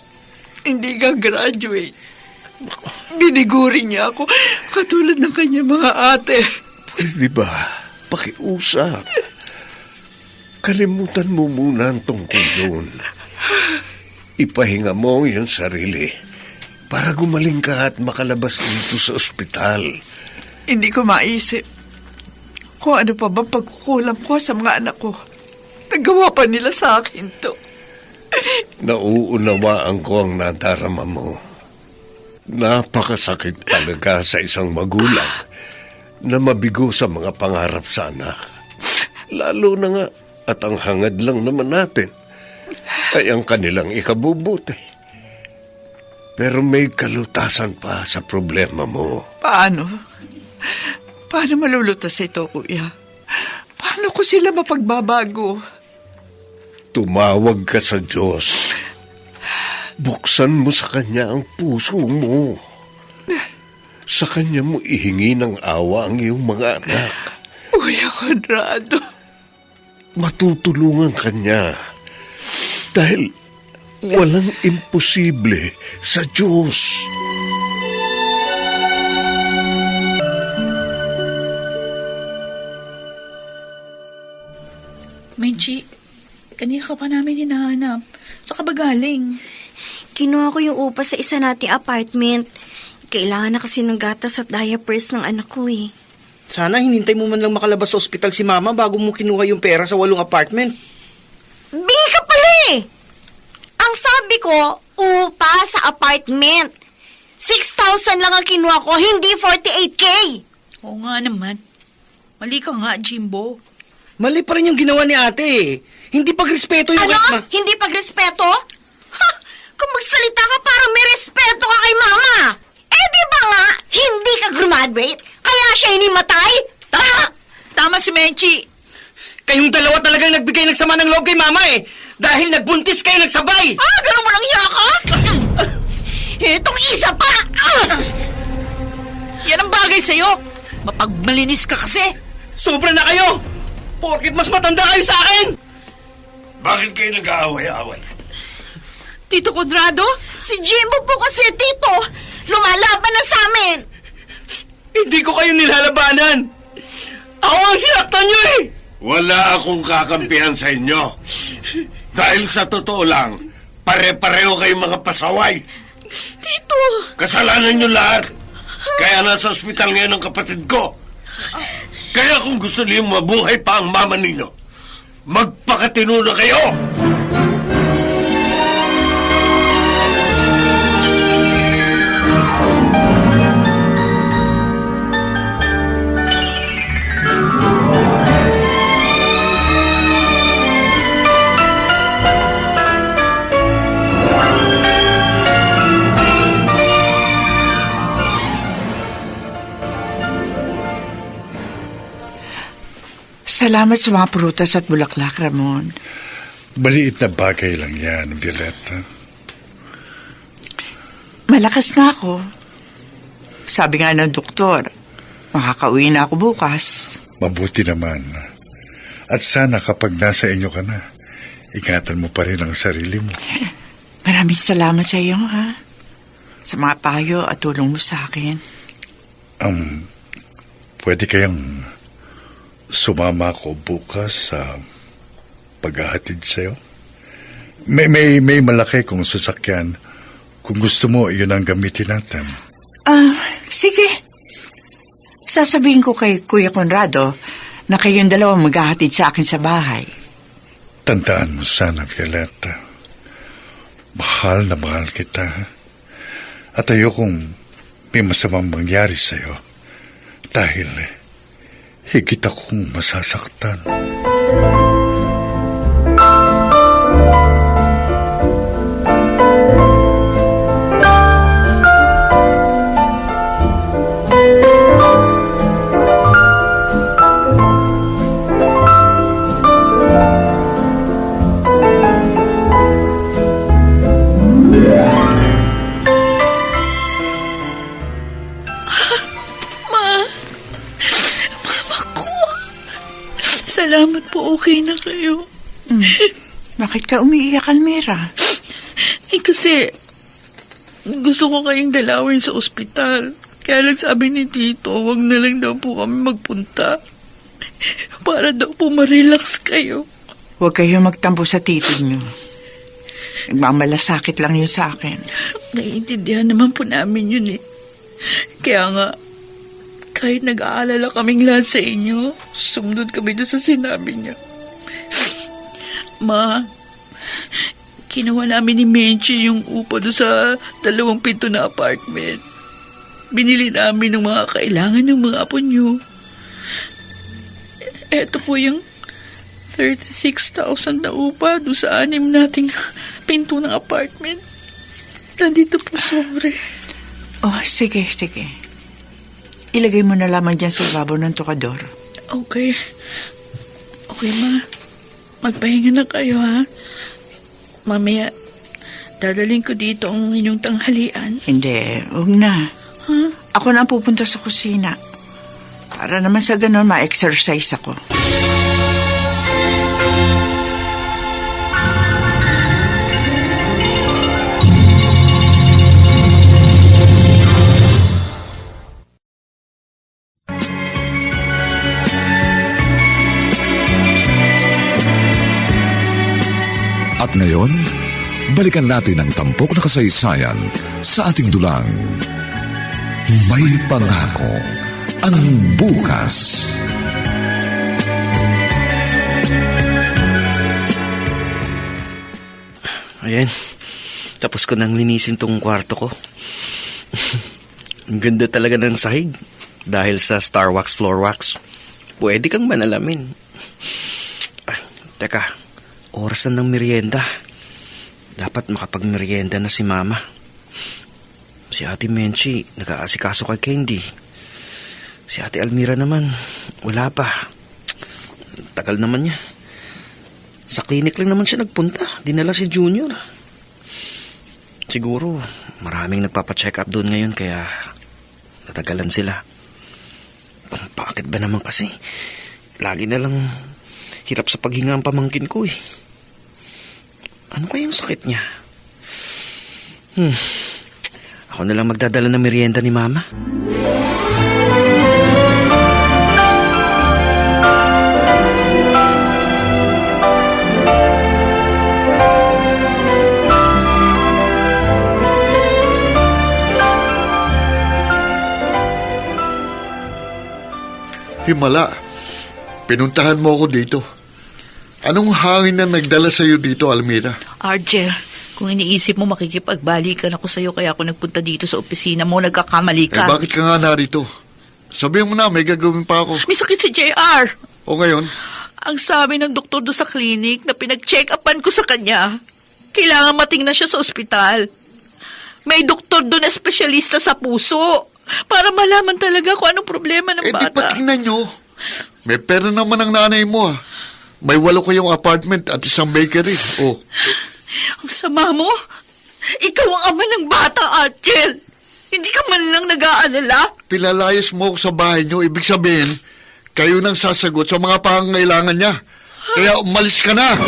hindi ka graduate. Biniguri niya ako katulad ng kanya mga ate. Pwede ba? Pakiusap. Kalimutan mo muna ang tungkol doon. Ipahinga mo yung sarili para gumaling ka at makalabas dito sa ospital. Hindi ko maisip kung ano pa bang pagkukulang ko sa mga anak ko. Nagawa pa nila sa akin to. Nauunawaan ko ang nadarama mo. Napakasakit talaga sa isang magulang na mabigo sa mga pangarap sa anak. Lalo na nga at ang hangad lang naman natin ay ang kanilang ikabubuti. Pero may kalutasan pa sa problema mo. Paano? Paano malulutas ito, kuya? Paano ko sila mapagbabago? Tumawag ka sa Diyos. Buksan mo sa Kanya ang puso mo. Sa Kanya mo ihingi ng awa ang iyong mga anak. Kuya Conrado. Matutulungan ka niya. Dahil walang imposible sa Diyos. Menchi, kanina ka pa namin hinahanap. Saan ka ba galing? Kinuha ko yung upa sa isa nating apartment. Kailangan na kasi ng gatas at diapers ng anak ko eh. Sana hinintay mo man lang makalabas sa ospital si Mama bago mo kinuha yung pera sa 8 apartment. Bingi ka pala eh! Ang sabi ko, upa sa apartment. 6,000 lang ang kinuha ko, hindi 48K. Oo nga naman. Mali ka nga, Jimbo. Mali pa rin yung ginawa ni ate eh. Hindi pagrespeto yung... Ano? Hindi pagrespeto? Ha! Kung magsalita ka para may respeto ka kay Mama. Eh di ba nga, hindi ka graduate? Kaya siya hinimatay? Tama si Menchi. Kayong dalawa talagang nagbigay ng sama ng loob kay Mama eh. Dahil nagbuntis kayo nagsabay. Ganun mo lang hiya ka? Itong isa pa! Yan ang bagay sa'yo. Mapagmalinis ka kasi. Sobra na kayo! Porkit mas matanda kayo sa akin! Bakit kayo nag-aaway-aaway? Tito Conrado? Si Jimbo po kasi, Tito. Lumalaban na sa amin. Hindi ko kayo nilalabanan. Ako ang sinaktan nyo eh! Wala akong kakampihan sa inyo. Dahil sa totoo lang, pare-pareho kayong mga pasaway. Tito! Kasalanan nyo lahat. Kaya nasa ospital ngayon ang kapatid ko. Kaya kung gusto niyo mabuhay pa ang mama ninyo, magpakatino na kayo! Salamat sa mga prutas at bulaklak, Ramon. Maliit na bagay lang yan, Violeta. Malakas na ako. Sabi nga ng doktor, makakauwi na ako bukas. Mabuti naman. At sana kapag nasa inyo ka na, ingatan mo pa rin ang sarili mo. Maraming salamat sa iyo, ha? Sa mga payo at tulong mo sa akin. Pwede kayang sumama ko bukas sa paghahatid sa'yo? May malaki kong sasakyan. Kung gusto mo, yun ang gamitin natin. Sige. Sasabihin ko kay Kuya Conrado na kayong dalawa maghahatid sa akin sa bahay. Tandaan mo sana, Violeta. Mahal na mahal kita. At ayokong may masamang mangyari sa'yo. Dahil higit akong masasaktan. Salamat po, okay na kayo. Bakit ka umiiyak, Almira? Kasi gusto ko kayong dalawin sa ospital. Kaya lang sabi ni Tito, wag na lang daw po kami magpunta. Para daw po ma-relax kayo. Huwag kayo magtampo sa tito niyo. Nagmamalasakit lang yun sa akin. Naiintindihan naman po namin yun eh. Kaya nga, kahit nag-aalala kaming lahat sa inyo, sumunod kami doon sa sinabi niya. Ma, Kinuha namin ni Menchie yung upa doon sa 2 pinto na apartment. Binili namin ng mga kailangan ng mga apo niyo. Eto po yung 36,000 na upa doon sa 6 nating pinto ng apartment. Nandito po sobre. Oh, sige. Ilagay mo na lamang dyan sa babaw ng tukador. Okay. Okay, Ma. Magpahinga na kayo, ha? Mamaya, dadaling ko dito ang inyong tanghalian. Hindi, huwag na. Huh? Ako na ang pupunta sa kusina. Para naman sa ganun, ma-exercise ako. At ngayon, balikan natin ang tampok na kasaysayan sa ating dulang. May pangako ang bukas. Ayan, tapos ko nang linisin tong kwarto ko. Ang ganda talaga ng sahig dahil sa Star Wax Floor Wax. Pwede kang manalamin. Ay, teka, oras na ng merienda. Dapat makapag-merienda na si Mama. Si Ate Menchie, nag-aasikaso kay Candy. Si Ate Almira naman, wala pa. Tagal naman niya. Sa klinik lang naman siya nagpunta. Dinala si Junior. Siguro, maraming nagpapacheck up doon ngayon kaya natagalan sila. Kung bakit ba naman kasi, lagi na lang hirap sa paghinga ang pamangkin ko eh. Ano kayang sakit niya? Ako na lang magdadala ng merienda ni Mama. Himala, pinuntahan mo ako dito. Anong hangin na nagdala sa'yo dito, Almira? Argel, kung iniisip mo makikipagbalikan ako sa'yo kaya ako nagpunta dito sa opisina mo, nagkakamali ka. Bakit ka nga narito? Sabihin mo na, may gagawin pa ako. May sakit si JR. O ngayon? Ang sabi ng doktor doon sa clinic na pinag-check-upan ko sa kanya, kailangan matingnan siya sa ospital. May doktor doon na espesyalista sa puso para malaman talaga kung anong problema ng bata. Di patingnan nyo. May pera naman ang nanay mo. May 8 kayong apartment at isang bakery. Oh. Ang sama mo? Ikaw ang ama ng bata, Argel. Hindi ka man lang nag-aalala. Pilalayas mo ako sa bahay nyo. Ibig sabihin, kayo nang sasagot sa mga pangangailangan niya. Kaya umalis ka na.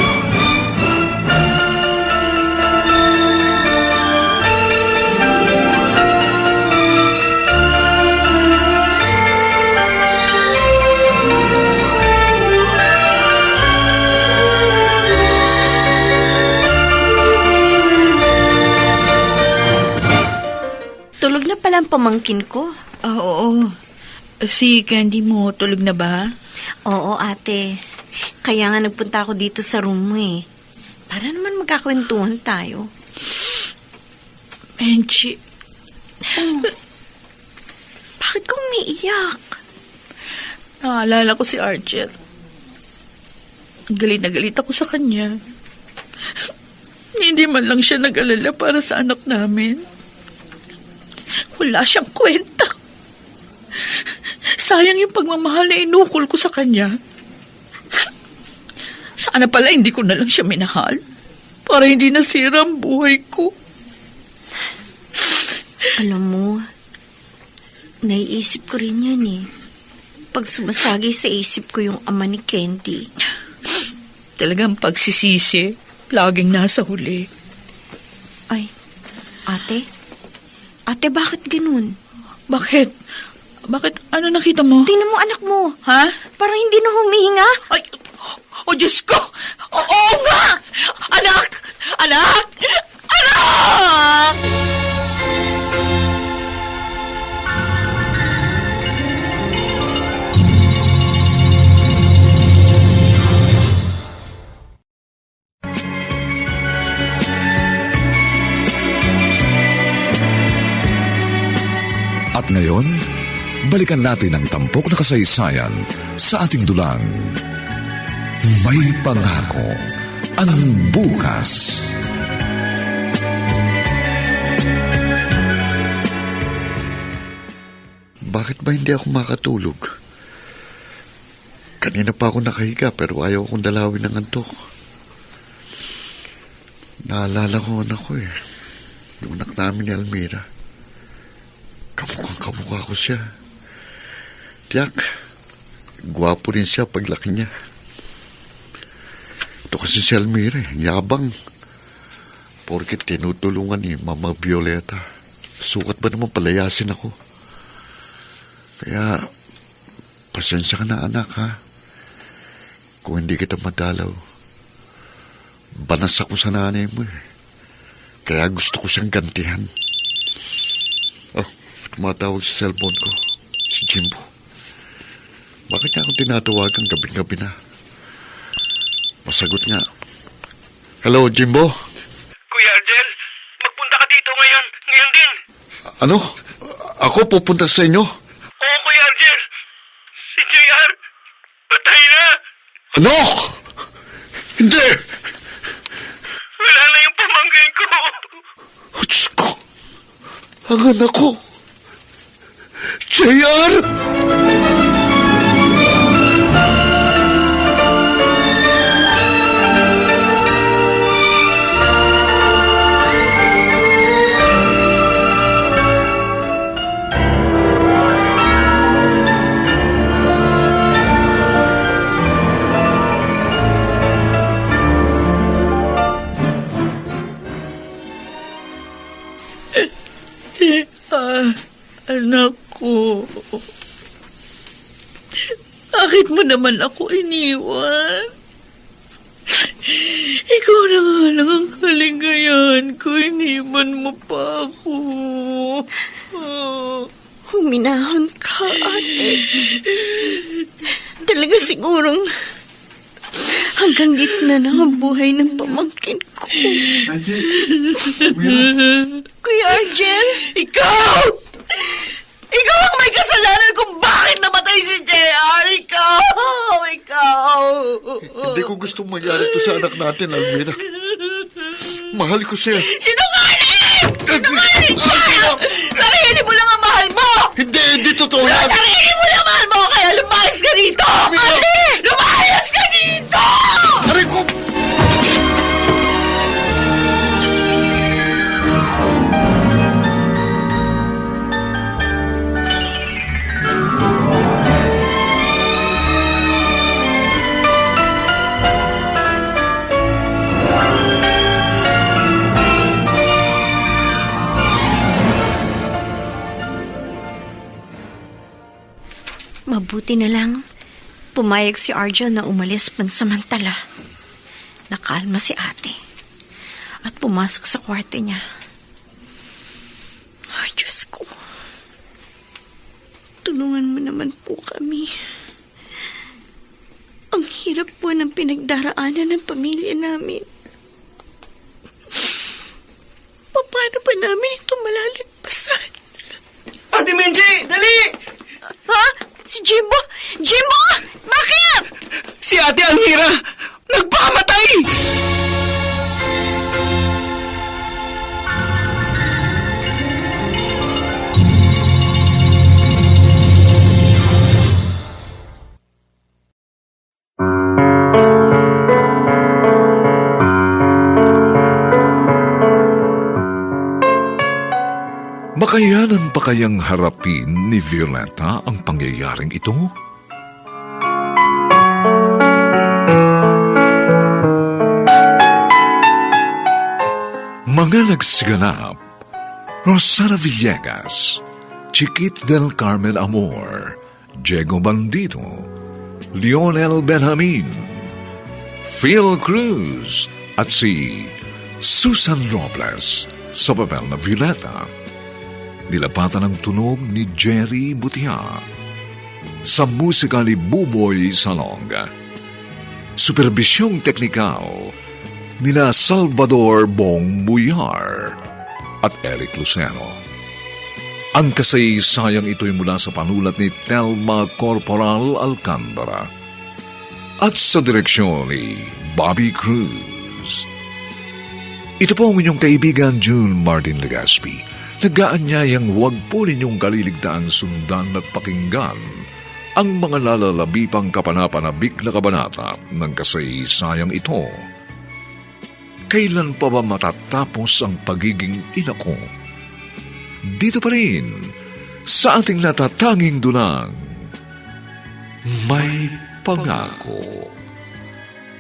Tulog na pala ang pamangkin ko. Oo. Si Candy mo, tulog na ba? Oo, ate. Kaya nga nagpunta ako dito sa room mo eh. Para naman magkakwentuhan tayo. Menchie. Bakit ka umiiyak? Naalala ko si Argel. Galit na galit ako sa kanya. Hindi man lang siya nag-alala para sa anak namin. Wala siyang kwenta. Sayang yung pagmamahal na inukol ko sa kanya. Sana pala hindi ko na lang siya minahal para hindi nasira ang buhay ko. Alam mo, naiisip ko rin yan eh. Pag sumasagi sa isip ko yung ama ni Candy. Talagang pagsisisi, laging nasa huli. Ay, ate? Ate, bakit ganun? Bakit? Bakit? Ano nakita mo? Tingnan mo anak mo. Ha? Parang hindi na humihinga. Ay, oh Diyos ko! Oo nga! Anak! Anak! Anak! At ngayon, balikan natin ang tampok na kasaysayan sa ating dulang. May pangako ang bukas. Bakit ba hindi ako makatulog? Kanina pa ako nakahiga pero ayaw akong dalawin ng antok. Naalala ko anak ko eh. Yung anak namin ni Almira. Kamukha ko siya. Tiyak, gwapo rin siya paglaki niya. Ito kasi si Almira, yabang. Porket tinutulungan ni Mama Violeta. Sukat ba naman palayasin ako? Kaya, pasensya ka na anak ha. Kung hindi kita madalaw, banas ako sa nanay mo eh. Kaya gusto ko siyang gantihan. Oh, tumatawag sa cellphone ko. Si Jimbo. Bakit niya ako tinatawagan gabi-gabi na? Masagot nga. Hello, Jimbo? Kuya Argel, magpunta ka dito ngayon. Ngayon din. Ano? Ako pupunta sa inyo? Oo, Kuya Argel. Si JR, patay na. Ano? Hindi! Wala na yung pamangkin ko. Oh, Diyos ko! Ang anak ko! JR! Anak ko, bakit mo naman ako iniwan? Ikaw na nga lang ang kaligayahan ko, iniwan mo pa ako. Huminahon ka, ate. Talaga sigurong hanggang gitna na ang buhay ng pamangkin ko. Kuya Argel? Ikaw! Ikaw ang may kasalanan kung bakit namatay si JR! Ikaw! Hindi ko gustong mangyari to sa anak natin, Almira. Mahal ko siya. Sinungaling! Sinungaling ka! Sarili mo lang ang mahal mo! Hindi totoo yan! Sarili mo lang ang mahal mo! Kaya lumayas ka dito! Lumayas ka dito! Aray ko! Mabuti na lang, pumayag si Argel na umalis pansamantala. Nakalma si ate at pumasok sa kwarto niya. Ay, Diyos ko. Tulungan mo naman po kami. Ang hirap po ng pinagdaraanan ng pamilya namin. Paano pa namin ito malalagpasan? Ate Menji, dali! Ha? Si Jimbo? Jimbo! Bakit? Si Ate Almira, nagpakamatay! Makayanan pa kayang harapin ni Violeta ang pangyayaring ito? Mga nagsiganap: Rosana Villegas, Chiquit del Carmen Amor, Diego Bandido, Lionel Benjamin, Phil Cruz at si Susan Robles sa papel na Violeta. Nilapatan ang tunog ni Jerry Butia. Sa musika ni Buboy Salong. Superbisyong teknikal nina Salvador Bong Buyar at Eric Lucero. Ang kasaysayang ito'y mula sa panulat ni Telma Corporal Alcantara at sa direksyon ni Bobby Cruz. Ito po ang inyong kaibigan June Martin Legaspi. Nag-aanyayang huwag po ninyong kaliligtaan sundan at pakinggan ang mga lalalabipang kapanapanabik na kabanata ng kasaysayang ito. Kailan pa ba matatapos ang pagiging ina ko? Dito pa rin, sa ating natatanging dunang, may pangako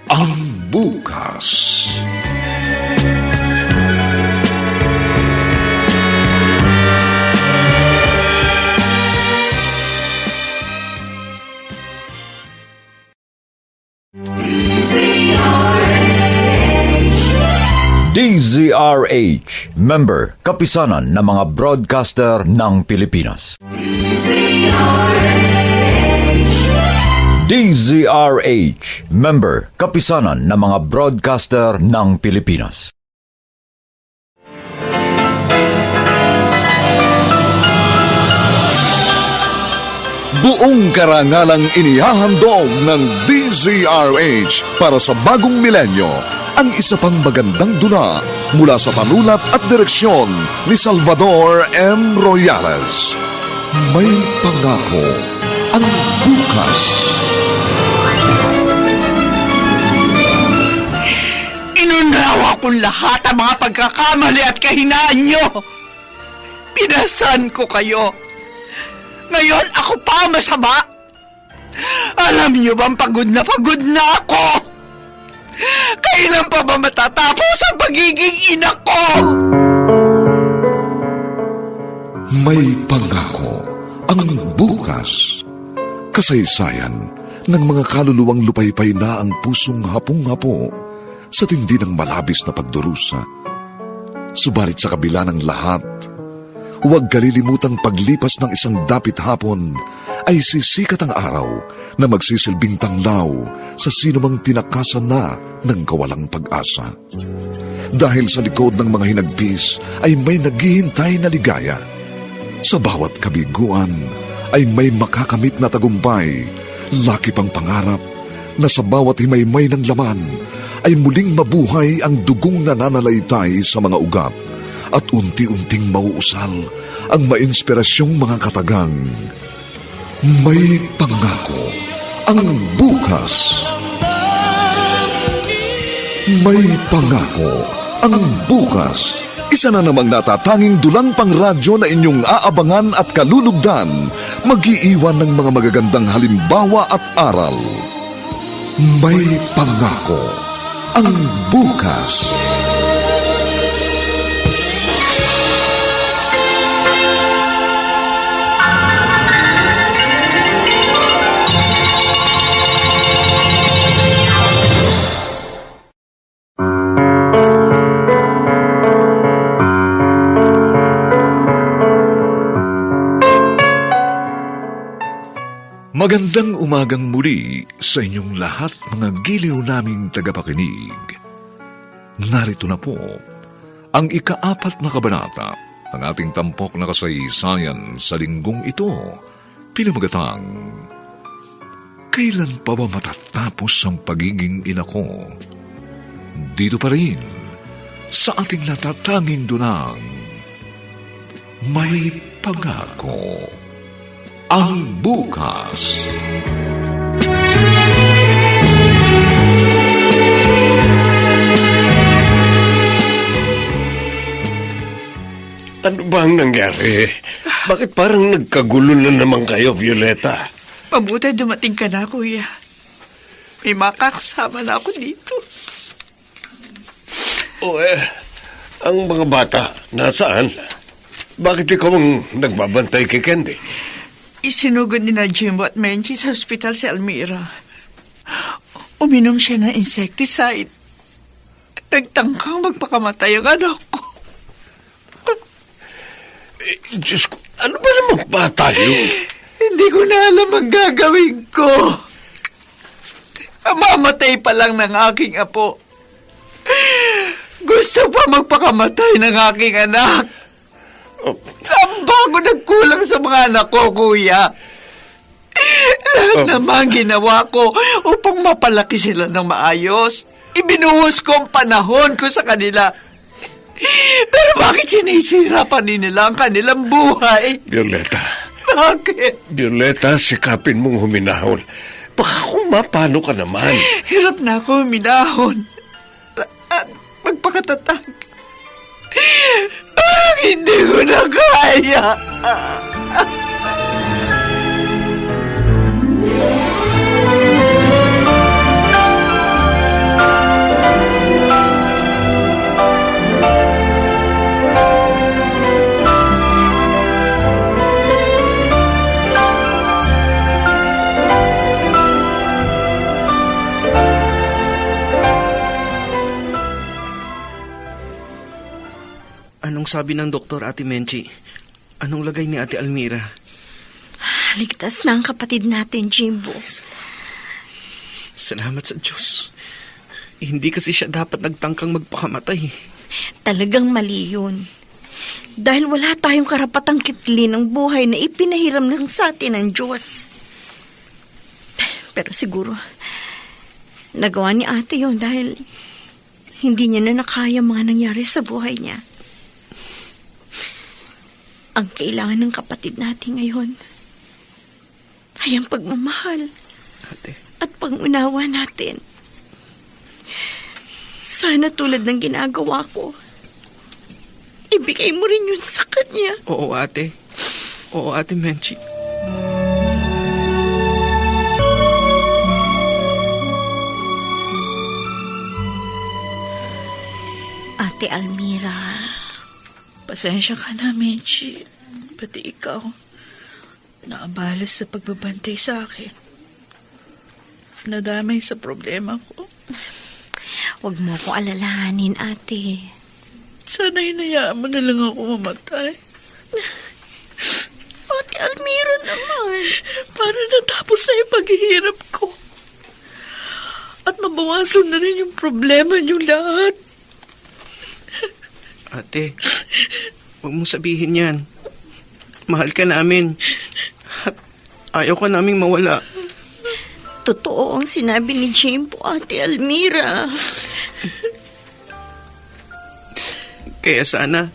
ang bukas. DZRH, member, kapisanan ng mga broadcaster ng Pilipinas. DZRH, member, kapisanan ng mga broadcaster ng Pilipinas. Buong karangalang inihahandog ng DZRH para sa bagong milenyo ang isa pang magandang dula mula sa panulat at direksyon ni Salvador M. Royales. May pangako ang bukas. Inunrawa kong lahat ang mga pagkakamali at kahinaan nyo. Pinasan ko kayo. Ngayon ako pa masama. Alam niyo bang pagod na ako? Kailan pa ba matatapos ang pagiging ina ko? May pangako ang bukas. Kasaysayan ng mga kaluluwang lupaypay na ang pusong hapong-hapo sa tindi ng malabis na pagdurusa. Subalit sa kabila ng lahat, huwag kalilimutang paglipas ng isang dapit hapon ay sisikat ang araw na magsisilbing tanglaw sa sinumang tinakasan na ng kawalang pag-asa. Dahil sa likod ng mga hinagpis ay may naghihintay na ligaya. Sa bawat kabiguan ay may makakamit na tagumpay, laki pang pangarap na sa bawat himaymay ng laman ay muling mabuhay ang dugong nananalaytay sa mga ugat at unti-unting mauusal ang mainspirasyong mga katagang. May pangako ang bukas. May pangako ang bukas. Isa na namang natatanging dulang pangradyo na inyong aabangan at kalulugdan, mag-iiwan ng mga magagandang halimbawa at aral. May pangako ang bukas. Magandang umagang muli sa inyong lahat, mga giliw naming tagapakinig. Narito na po ang ika-4 na kabanata ng ating tampok na kasaysayan sa linggong ito, pinamagatang, Kailan pa ba matatapos ang pagiging ina ko? Dito pa rin sa ating natatanging dunang, may pangako ang bukas. Ano ba ang nangyari? Bakit parang nagkagulo na naman kayo, Violeta? Mabuti dumating ka na, kuya. May makakasama na ako dito. Ang mga bata, nasaan? Bakit ikaw ang nagbabantay kay Candy? Isinugod ni na Jimbo at Menchi sa ospital si Almira. Uminom siya ng insecticide. Nagtangkang magpakamatay ang anak ko. Diyos ko, ano ba naman bata yun? Hindi ko na alam ang gagawin ko. Mamatay pa lang ng aking apo. Gusto pa magpakamatay ng aking anak. Saan ba ako nagkulang sa mga anak ko, kuya? Lahat naman ginawa ko upang mapalaki sila ng maayos. Ibinuhos ko ang panahon ko sa kanila. Pero bakit sinisira pa rin nila ang kanilang buhay? Violeta. Bakit? Violeta, sikapin mong huminahon. Baka kung mapano ka naman. Hirap na ako huminahon. At magpakatatag. Parang hindi ko na kaya. Anong sabi ng doktor, Ate Menchi? Anong lagay ni Ate Almira? Ligtas na ang kapatid natin, Jimbo. Salamat sa Diyos. Hindi kasi siya dapat nagtangkang magpakamatay. Talagang mali yun. Dahil wala tayong karapatang kitlin ng buhay na ipinahiram lang sa atin ng Diyos. Pero siguro, nagawa ni ate yun dahil hindi niya na nakaya mga nangyari sa buhay niya. Ang kailangan ng kapatid natin ngayon ay ang pagmamahal at pag-unawa natin. Sana tulad ng ginagawa ko, ibigay mo rin yun sa kanya. Oo, ate. Oo, Ate Menchi. Ate Almira, Pasensya ka na, Menchi. Pati ikaw, naabala sa pagbabantay sa akin. Nadamay sa problema ko. huwag mo ko alalahanin, ate. Sana hinayaan mo na lang ako mamatay. Ate Almira naman. Para natapos na yung paghihirap ko. At mabawasan na rin yung problema niyong lahat. Ate, huwag mong sabihin yan. Mahal ka namin. At ayaw ka naming mawala. Totoo ang sinabi ni Jimbo, Ate Almira. Kaya sana,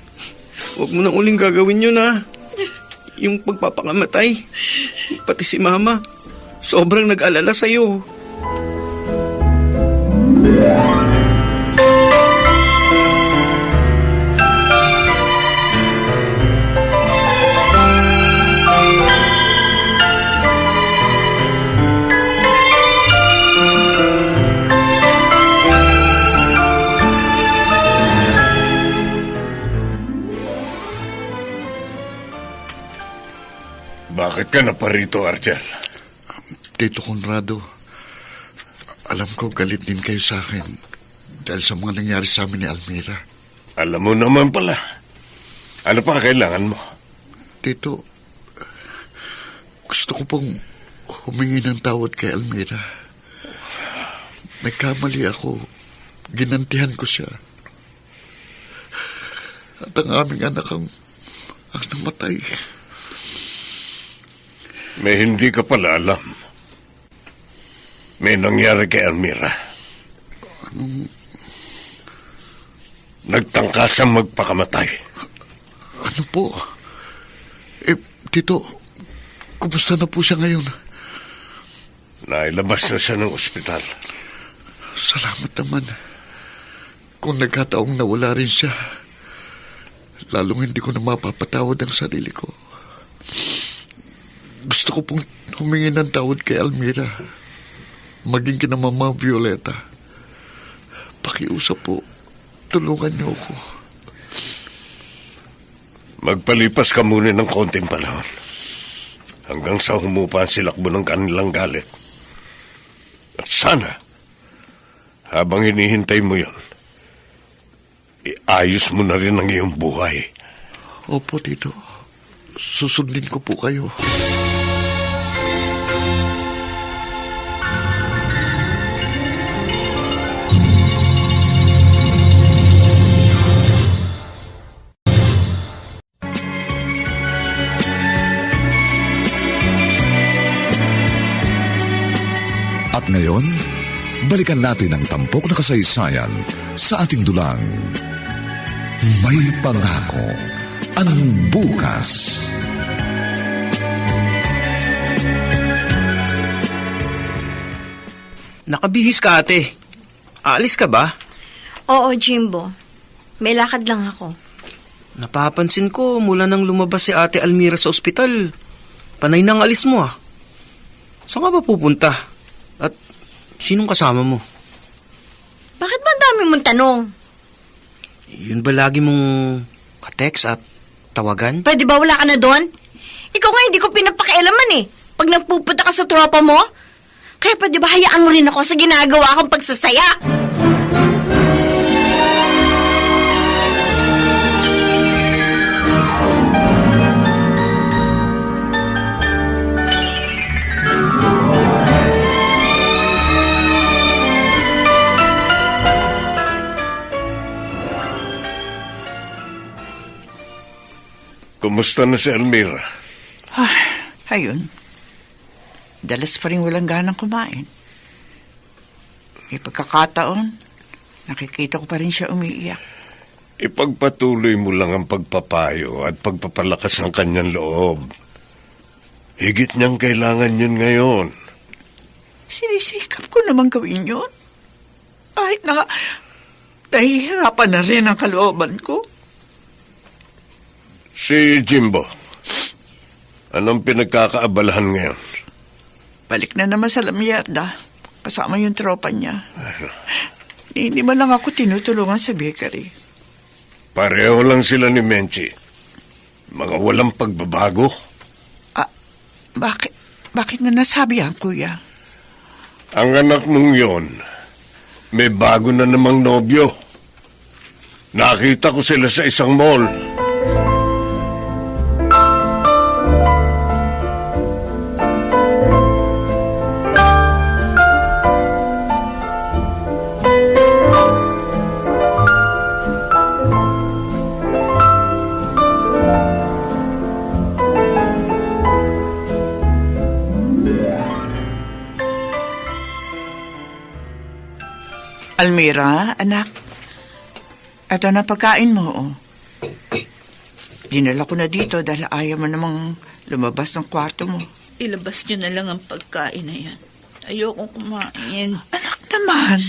huwag mo nang uling gagawin yun, ha? Yung pagpapakamatay. Pati si Mama, sobrang nag-alala sa'yo. Bakit ka na pa rito, Archer? Tito Conrado, alam ko galit din kayo sa akin dahil sa mga nangyari sa amin ni Almira. Alam mo naman pala. Ano pa kailangan mo? Tito, gusto ko pong humingi ng tawad kay Almira. May kamali ako. Ginantihan ko siya. At ang aming anak ang namatay. May hindi ka pala alam. May nangyari kay Almira. Nagtangka siyang magpakamatay. Ano po? Tito, kumusta na po siya ngayon? Nailabas na siya ng ospital. Salamat naman. Kung nagkataong nawala rin siya, lalong hindi ko na mapapatawad ang sarili ko. Gusto ko pong humingi ng tawad kay Almira. Maging kina Mama Violeta. Pakiusap po. Tulungan niyo ako. Magpalipas ka muna ng konting panahon. Hanggang sa humupa ang silakbo ng kanilang galit. At sana, habang hinihintay mo yon, iayos mo na rin ang iyong buhay. Opo, Tito. Susundin ko po kayo. ngayon, balikan natin ang tampok na kasaysayan sa ating dulang. May pangako ang bukas. Nakabihis ka, ate. Aalis ka ba? Oo, Jimbo. May lakad lang ako. Napapansin ko mula nang lumabas si Ate Almira sa ospital. Panay nang alis mo ah. Saan ka ba pupunta? At sinong kasama mo? Bakit ba ang dami mong tanong? Yun ba lagi mong ka-text at tawagan? Pwede ba wala ka na doon? Ikaw nga hindi ko pinapakialaman eh. Pag nagpupunta ka sa tropa mo, kaya pwede ba hayaan mo rin ako sa ginagawa kong pagsasaya? Kumusta na si Almira? Ayun. Dalas pa rin walang ganang kumain. May pagkakataon, nakikita ko pa rin siya umiiyak. Ipagpatuloy mo lang ang pagpapayo at pagpapalakas ng kanyang loob. Higit niyang kailangan yun ngayon. Sinisikap ko naman gawin yun. Kahit na nahihirapan na rin ang kalooban ko. Si Jimbo, anong pinagkakaabalahan ngayon? Balik na naman sa Lamierda, kasama yung tropa niya. Hindi man lang ako tinutulungan sa bakery. Pareho lang sila ni Menchi. Mga walang pagbabago. Bakit na nasabi yan, kuya? Ang anak mong yon, may bago na namang nobyo. Nakita ko sila sa isang mall. Almira, anak. Ito na pagkain mo, oh. Dinala ko na dito dahil ayaw mo namang lumabas ng kwarto mo. Ilabas niyo na lang ang pagkain na yan. Ayokong kumain. Anak naman,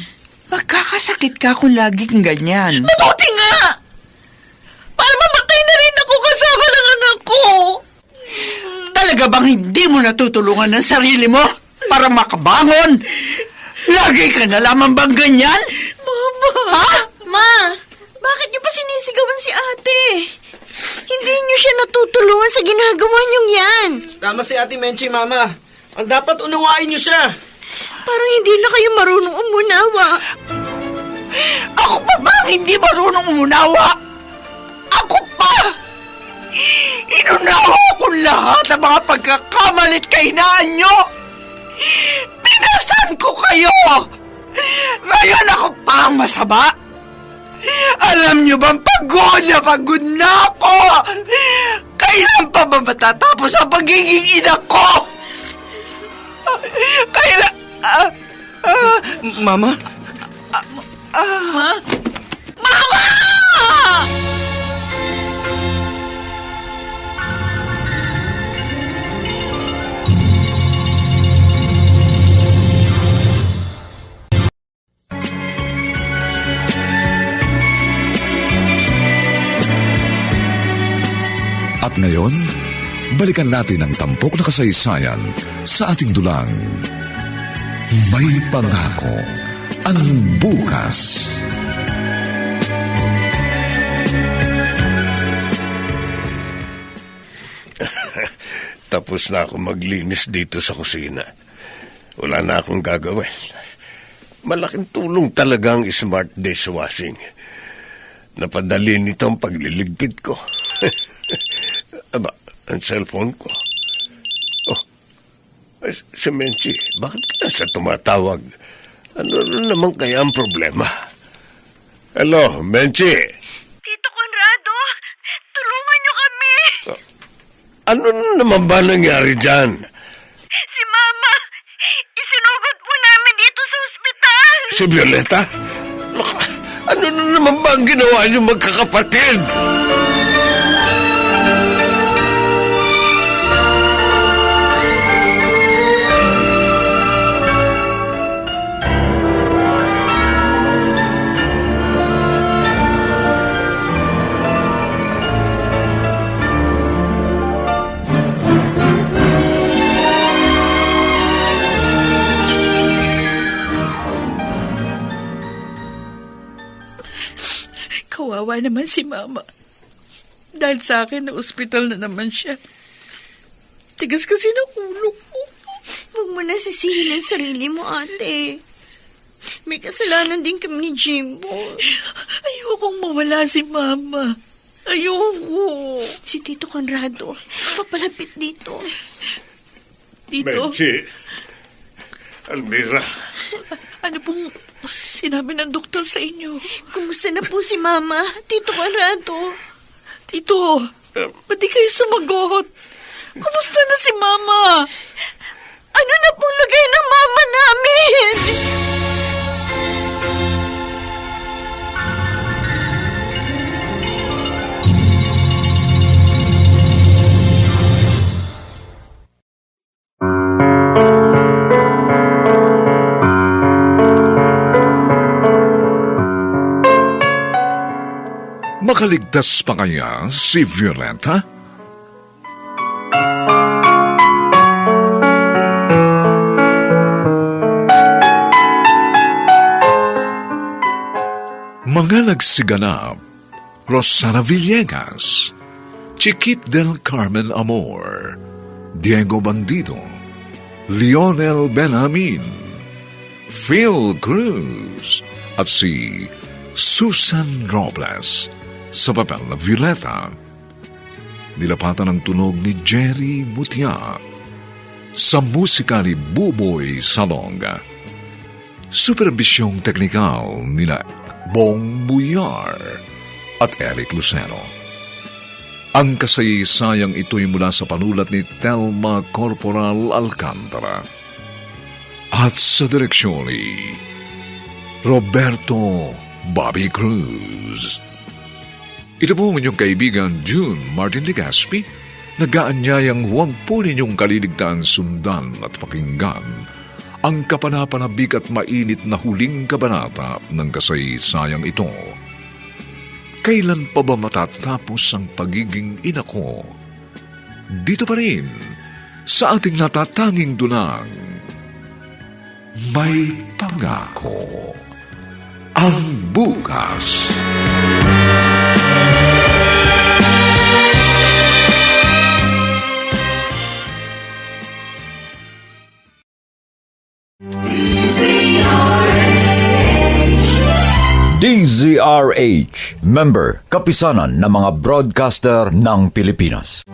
magkakasakit ka kung laging ganyan. Mabuti nga! Para mamatay na rin ako kasama ng anak ko. Talaga bang hindi mo natutulungan ng sarili mo para makabangon? Lagi ka na lamang bang ganyan? Mama! Ha? Ma, bakit niyo pa sinisigawan si ate? Hindi niyo siya natutulungan sa ginagawa niyong yan. Tama si Ate Menchi, Mama. Ang dapat unawain niyo siya. Parang hindi na kayo marunong umunawa. Ako pa ba hindi marunong umunawa? Ako pa! Inunawa ko lahat ang mga pagkakamalit kahinaan nyo! Pinasan ko kayo! Ngayon ako pa ang masama! Alam nyo bang pagod na ako? Kailan pa ba matatapos ang pagiging ina ko? Kailan... Mama? Mama! At ngayon, balikan natin ang tampok na kasaysayan sa ating dulang. May pangako ang bukas. Tapos na ako maglinis dito sa kusina. Wala na akong gagawin. Malaking tulong talaga ang smart dishwashing. Napadali nito ang pagliligpit ko. Aba, ang cellphone ko. Oh, si Menchi, bakit ka sa tumatawag? Ano naman kaya ang problema? Hello, Menchi. Tito Conrado, tulungan niyo kami. Ano naman ba nangyari dyan? Si Mama, isinugod po namin si Violeta? Ano na naman ba ang ginawa niyo magkakapatid? Kawawa naman si Mama. Dahil sa akin, na ospital na naman siya. Tigas kasi ng ulo ko. Huwag mo na sisihin ang sarili mo, ate. May kasalanan din kami ni Jimbo. Ayokong mawala si Mama. Ayoko. Si Tito Conrado, papalapit dito. Tito? Benji, Almira. Ano pong sinabi ng doktor sa inyo? Kumusta na po si Mama, Tito Conrado? Tito, ba't di kayo sumagot? Kumusta na si Mama? Ano na pong lagay ng Mama namin? Makaligtas pa kaya si Violeta? Mga nagsiganap: Rosana Villegas, Chiquit del Carmen Amor, Diego Bandido, Lionel Benjamin, Phil Cruz, at si Susan Robles sa papel na Violeta. Nilapatan ang tunog ni Jerry Mutia sa musika ni Buboy Salonga. Superbisyong teknikal nila Bong Buyar at Eric Lucero. Ang kasaysayang ito'y mula sa panulat ni Telma Corporal Alcantara at sa direksyon ni Roberto Bobby Cruz. Ito po ang inyong kaibigan June Martin Legaspi, nag-aanyayang huwag po ninyong kaliligtaan sundan at pakinggan ang kapanapanabik at mainit na huling kabanata ng kasaysayang ito. Kailan pa ba matatapos ang pagiging ina ko? Dito pa rin, sa ating natatanging dunang, May Pangako ang Bukas. DZRH, member, kapisanan ng mga broadcaster ng Pilipinas.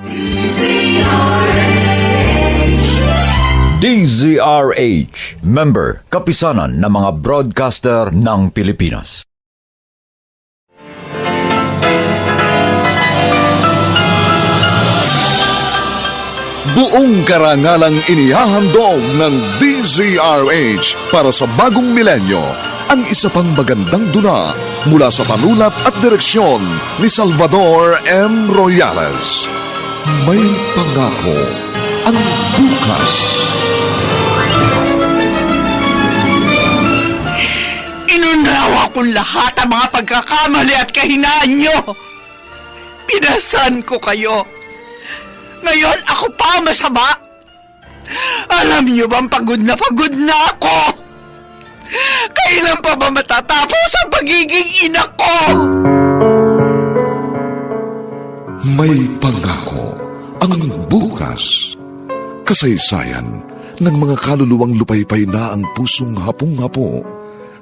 DZRH, member, kapisanan ng mga broadcaster ng Pilipinas. Buong karangalang inihahandog ng DZRH para sa bagong milenyo ang isa pang magandang dula mula sa panulat at direksyon ni Salvador M. Royales. May Pangako ang Bukas. Inunrawa kong lahat ang mga pagkakamali at kahinaan nyo. Pinasan ko kayo. Ngayon ako pa masama. Alam niyo bang pagod na ako? Kailan pa ba matatapos ang pagiging ina ko? May Pangako ang Bukas. Kasaysayan ng mga kaluluwang lupaypay na ang pusong hapong-hapo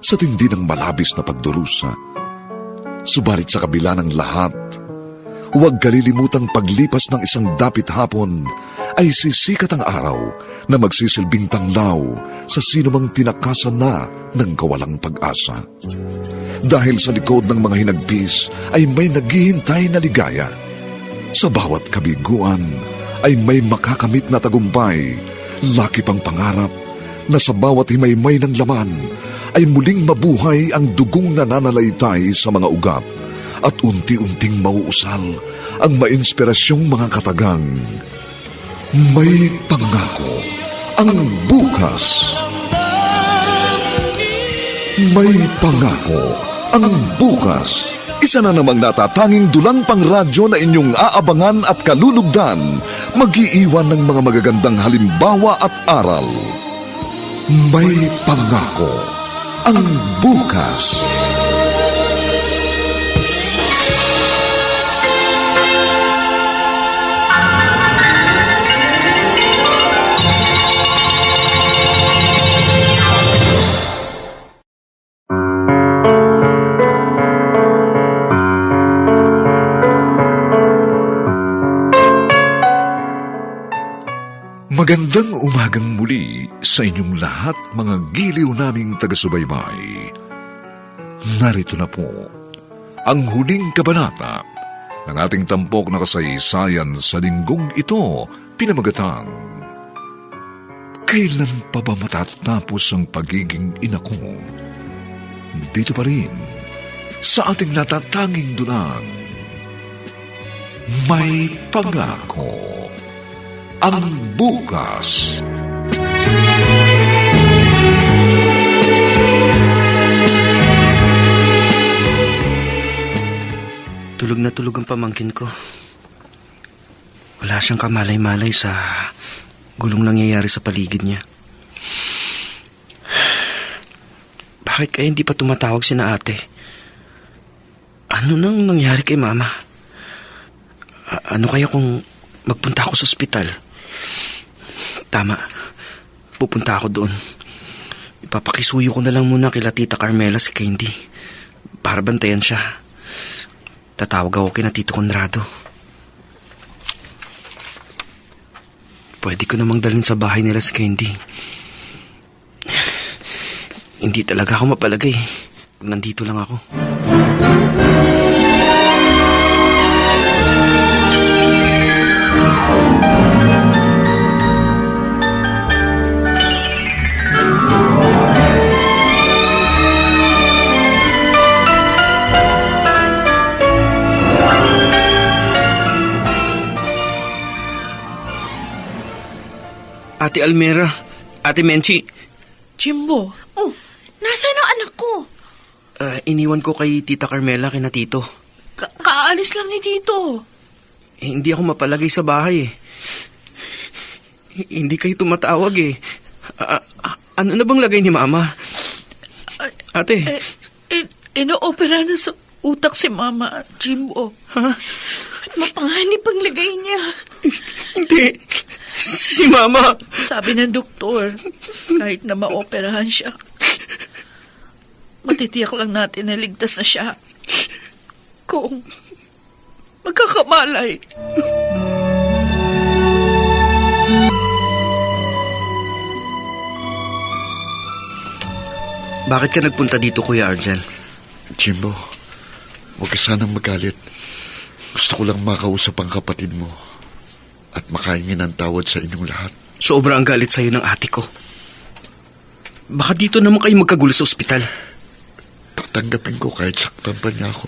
sa tindi ng malabis na pagdurusa. Subalit sa kabila ng lahat, huwag kalilimutang paglipas ng isang dapit hapon ay sisikat ang araw na magsisilbing tanglaw sa sinumang tinakasan na ng kawalang pag-asa. Dahil sa likod ng mga hinagpis ay may naghihintay na ligaya. Sa bawat kabiguan ay may makakamit na tagumpay, laki pang pangarap, na sa bawat himaymay ng laman ay muling mabuhay ang dugong nananalaytay sa mga ugat at unti-unting mauusal ang mainspirasyong mga katagang. May pangako ang bukas. May pangako ang bukas. Isa na namang natatanging dulang pangradyo na inyong aabangan at kalulugdan, mag-iiwan ng mga magagandang halimbawa at aral. May pangako ang bukas. Magandang umagang muli sa inyong lahat, mga giliw naming taga-subaybay. Narito na po ang huling kabanata ng ating tampok na kasaysayan sa linggong ito, pinamagatang Kailan pa ba matatapos ang pagiging ina ko? Dito pa rin sa ating natatanging dunang May Pangako ang bukas. Tulog na tulog ang pamangkin ko. Wala siyang kamalay-malay sa gulong nangyayari sa paligid niya. Bakit kaya hindi pa tumatawag sina ate? Ano nang nangyari kay mama? Ano kaya kung magpunta ako sa ospital? Tama, pupunta ako doon. Ipapakisuyo ko na lang muna kila Tita Carmela si Candy para bantayan siya. Tatawag ako kina Tito Conrado. Pwede ko namang dalhin sa bahay nila si Candy. Hindi talaga ako mapalagay pag nandito lang ako. Ate Almera, Ate Menchi. Jimbo. Oh, nasaan ang anak ko? Iniwan ko kay Tita Carmela kina Tito. Kaalis lang ni Tito. Hindi ako mapalagay sa bahay eh. Hindi kayo tumatawag eh. Ano na bang lagay ni Mama? Ate. Ino-opera na sa utak si Mama, Jimbo. Ha? At mapanganib ang lagay niya. Hindi. Si Mama. Sabi ng doktor, kahit na maoperahan siya, matitiyak lang natin na ligtas na siya. Kung magkakamalay. Bakit ka nagpunta dito, Kuya Arjan? Jimbo, huwag ka sanang magalit. Gusto ko lang makausap ang kapatid mo at makahingi ng tawad sa inyong lahat. Sobra ang galit sa'yo ng ate ko. Baka dito naman kayo magkagulo sa ospital. Tatanggapin ko kahit saktan pa niya ako.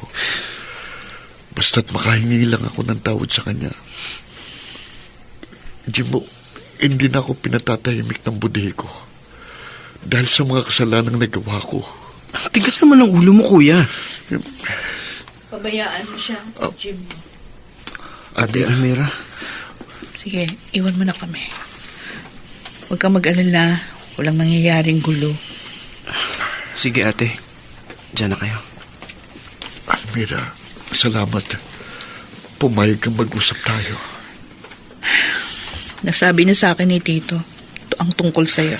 Basta't makahingi lang ako ng tawad sa kanya. Jimbo, hindi na ako pinatatahimik ng budhi ko dahil sa mga kasalanang nagawa ko. Tigas naman ang ulo mo, Kuya. Pabayaan mo siya, Jimbo. Ate Almera. Sige, iwan mo na kami. Huwag kang mag-alala. Walang mangyayaring gulo. Sige, ate. Diyan na kayo. Almera, salamat. Pumayag kang mag-usap tayo. Nasabi na sa akin ni Tito. Ito ang tungkol sa'yo.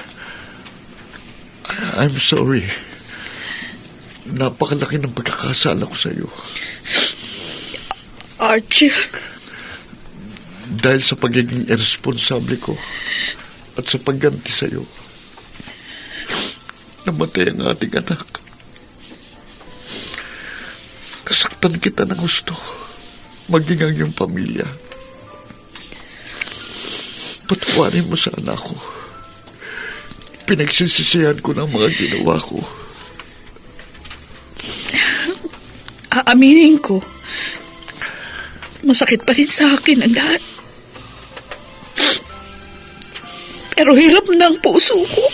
I'm sorry. Napakalaki ng pagkakasala ko sa'yo. Archie. Dahil sa pagiging irresponsable ko at sa pagganti sa'yo, namatay ang ating anak. Nasaktan kita ng gusto, maging ang iyong pamilya. Patawarin mo sana ako. Pinagsisisihan ko ng mga ginawa ko. Aaminin ko, masakit pa rin sa akin ang lahat. Pero hirap na ang puso ko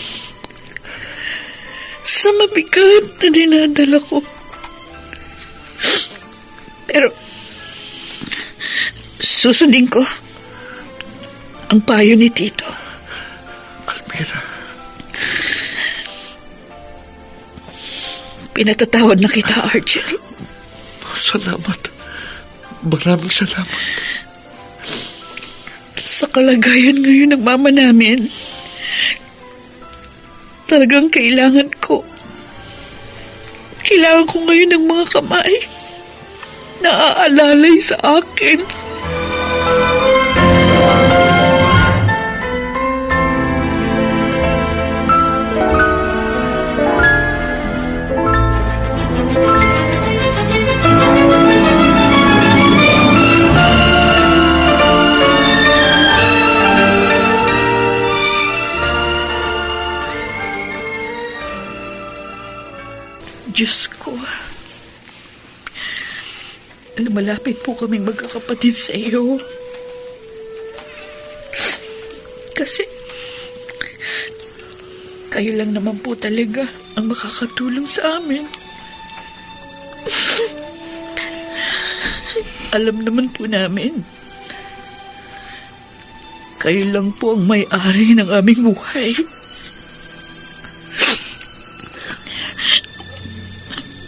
sa mabigat na dinadala ko. Pero susundin ko ang payo ni Tito. Almira. Pinatatawad na kita, Argel. Salamat. Maraming salamat. Sa kalagayan ngayon ng mama namin, talagang kailangan ko ngayon ng mga kamay na aalalay sa akin. Diyos ko, lumalapit po kaming magkakapatid sa iyo. Kasi kayo lang naman po talaga ang makakatulong sa amin. Alam naman po namin, kayo lang po ang may-ari ng aming buhay.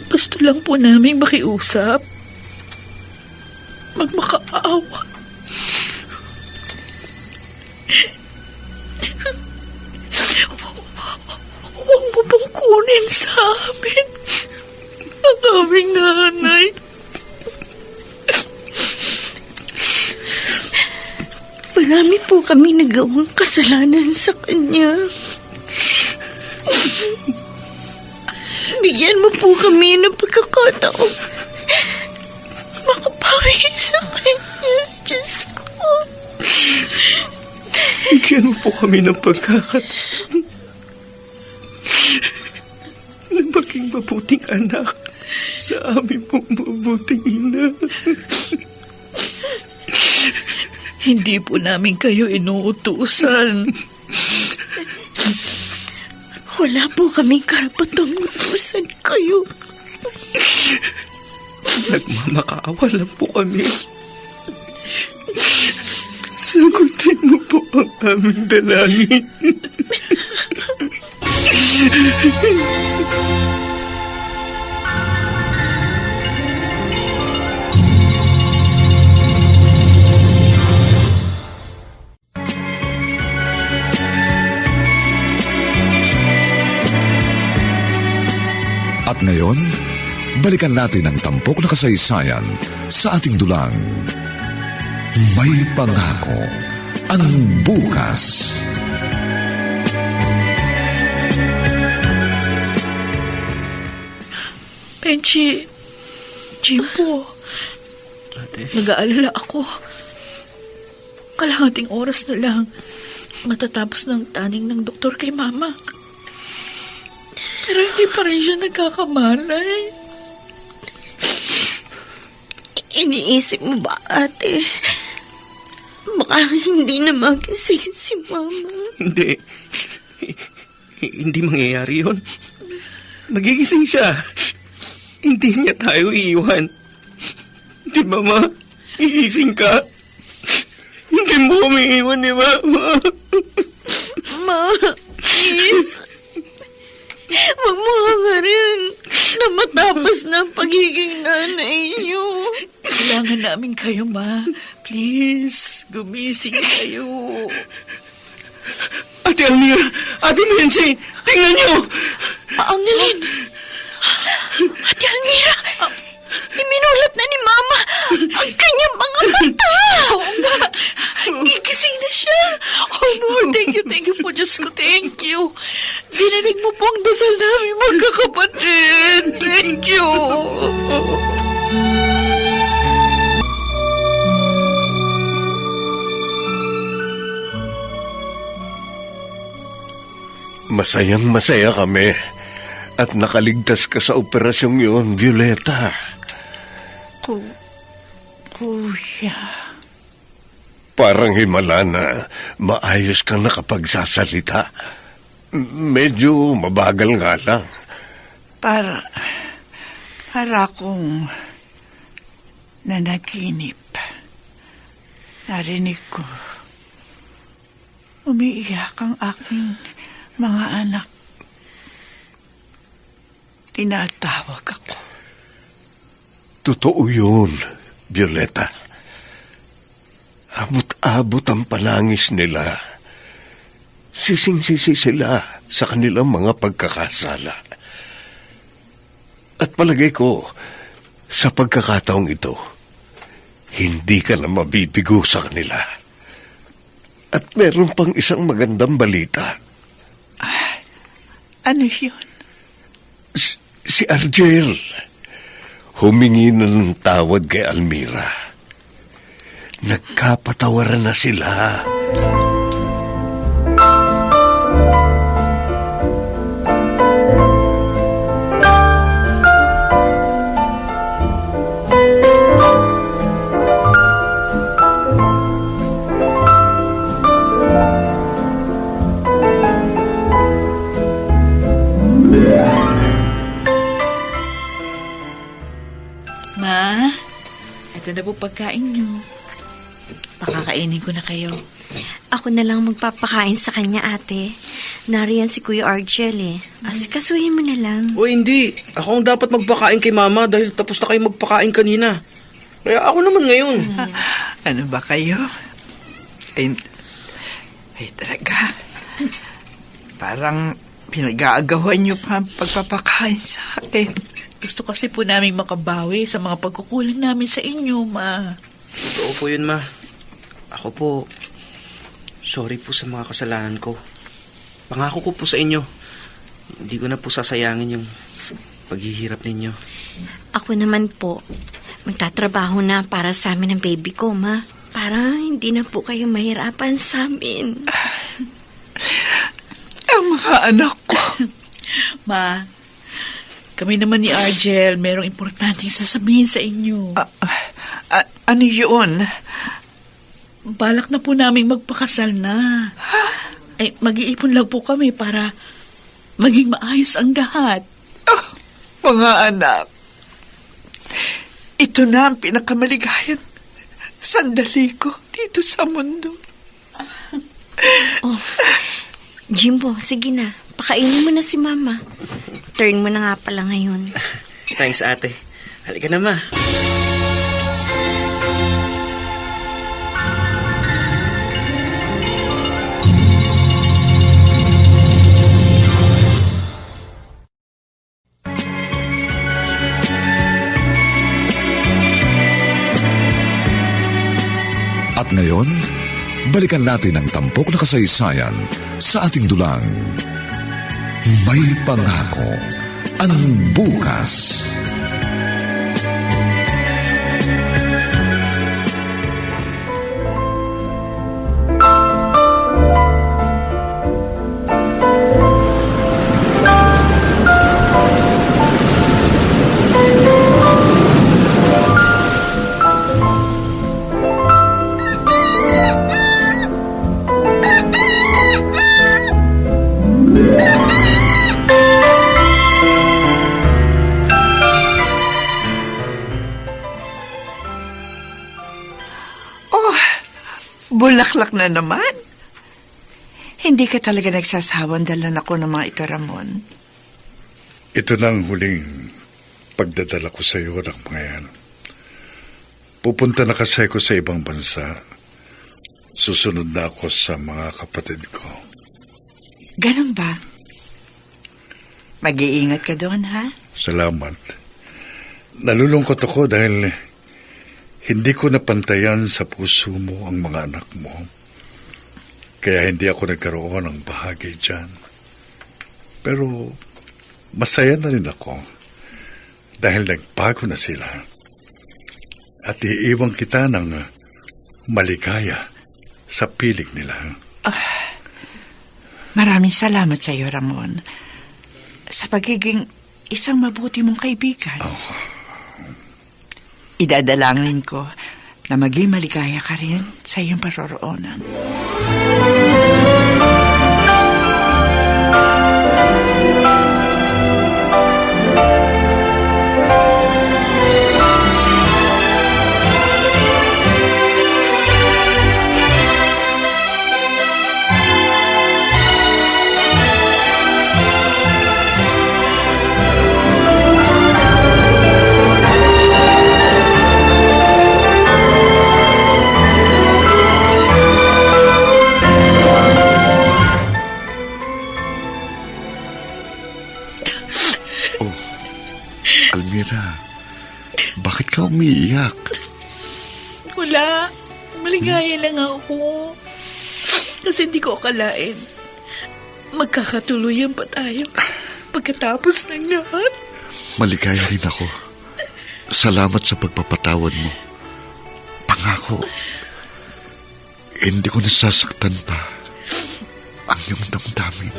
Gusto lang po namin makiusap, magmakaawa. Huwag mo pong kunin sa amin ang aming nanay. Marami po kami nagawang kasalanan sa kanya. Bigyan mo po kami ng pagkakataon makapawi sa kanya, Diyos ko. Bigyan mo po kami ng pagkakataon na maging mabuting anak sa aming pong mabuting ina. Hindi po namin kayo inuutusan. Wala po kaming karapatang utusan kayo. Nagmamakaawa lang po kami. Sagutin mo po ang aming dalangin. At ngayon, balikan natin ang tampok na kasaysayan sa ating dulang. May pangako ang bukas. Benji, Jimbo, nag-aalala ako. Kalahating oras na lang matatapos ng taning ng doktor kay Mama. Pero hindi pa rin siya nagkakamalay. Iniisip mo ba, ate? Baka hindi na magising si Mama. Hindi. Hindi mangyayari yun. Magigising siya. Hindi niya tayo iiwan. Di ba, Ma? Iising ka. Hindi mo kami iwan, di ba, Ma? Ma, please. Huwag mo hangarin na matapos na ang pagiging nanay niyo. Kailangan namin kayo, Ma. Please, gumising kayo. Ate Almira! Ate Nancy! Tingnan niyo! Angeline! Ate Almira! Iminulat na ni Mama ang kanyang mga mata! Oo nga! Gigising na siya! Oh Lord, thank you po. Diyos ko, thank you. Dininig mo po ang dasal namin magkakapatid. Thank you. Masayang masaya kami at nakaligtas ka sa operasyong yun, Violeta. Kuya. Parang himala na maayos kang nakapagsasalita. Medyo mabagal nga lang. Para akong nanaginip. Narinig ko, umiiyak ang aking mga anak. Tinatawag ako. Totoo yun, Violeta. Abot-abot ang panangis nila. Sising-sisi sila sa kanilang mga pagkakasala. At palagay ko, sa pagkakataong ito, hindi ka na mabibigo sa kanila. At meron pang isang magandang balita. Ano yun? Si Argel. Humingi na ng tawad kay Almira. Nagkapatawaran na sila. Ma, ito na po pagkain niyo. Pakakainin ko na kayo. Ako na lang magpapakain sa kanya, ate. Nariyan si Kuya Argel eh. Asikasuhin mo na lang. O hindi, ako ang dapat magpakain kay Mama dahil tapos na kayo magpakain kanina. Kaya ako naman ngayon. Ano ba kayo? Ay talaga. Parang pinag-aagawan niyo pa ang pagpapakain sa akin. Gusto kasi po namin makabawi sa mga pagkukulang namin sa inyo, Ma. Totoo po yun, Ma. Ako po, sorry po sa mga kasalanan ko. Pangako ko po sa inyo, hindi ko na po sasayangin yung paghihirap ninyo. Ako naman po, magtatrabaho na para sa amin ang baby ko, Ma. Para hindi na po kayo mahirapan sa amin. Ang mga anak ko. Ma, kami naman ni Argel, merong importanteng sasabihin sa inyo. Ano yun? Balak na po namin magpakasal na. Ay, mag-iipon lang po kami para maging maayos ang lahat. Mga anak, ito na ang pinakamaligayang sandali ko dito sa mundo. Oh, Jimbo, sige na. Pakainin mo na si Mama. Turn mo na nga pala ngayon. Thanks, ate. Halika na, Ma. At ngayon, balikan natin ang tampok na kasaysayan sa ating dulang. May pangako ang bukas. Bulaklak na naman. Hindi ka talaga nagsasawang dalan ako ng mga ito, Ramon. Ito na ang huling pagdadala ko sa iyo ng mga yan. Pupunta na kasi ako sa ibang bansa. Susunod na ako sa mga kapatid ko. Ganun ba? Mag-iingat ka doon, ha? Salamat. Nalulungkot ako dahil hindi ko napantayan sa puso mo ang mga anak mo. Kaya hindi ako nagkaroon ng bahagi dyan. Pero masaya na rin ako dahil nagbago na sila. At iiwan kita ng maligaya sa piling nila. Maraming salamat sa iyo, Ramon. Sa pagiging isang mabuti mong kaibigan. Idadalangin ko na maging maligaya ka rin sa iyong paroroonan. Almira, bakit ka umiiyak? Wala. Maligaya lang ako. Kasi hindi ko akalain. Magkakatuluyan pa tayo pagkatapos ng lahat. Maligaya rin ako. Salamat sa pagpapatawad mo. Pangako, hindi ko nasasaktan pa ang iyong damdamin.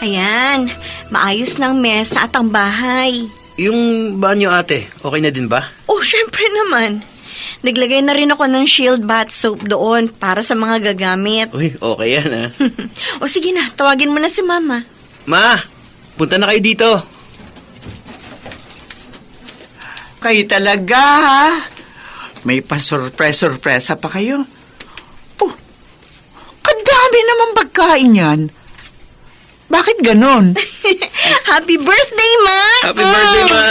Ayan, maayos ng mesa at ang bahay. Yung banyo, ate, okay na din ba? Oh, syempre naman. Naglagay na rin ako ng Shield bath soap doon para sa mga gagamit. Uy, okay yan, ha? O sige na, tawagin mo na si Mama. Ma, punta na kayo dito. Kayo talaga, ha? May pasurpresa pa kayo. Oh, kadami naman pagkain yan. Bakit ganon? Happy birthday, Ma! Happy birthday, Ma!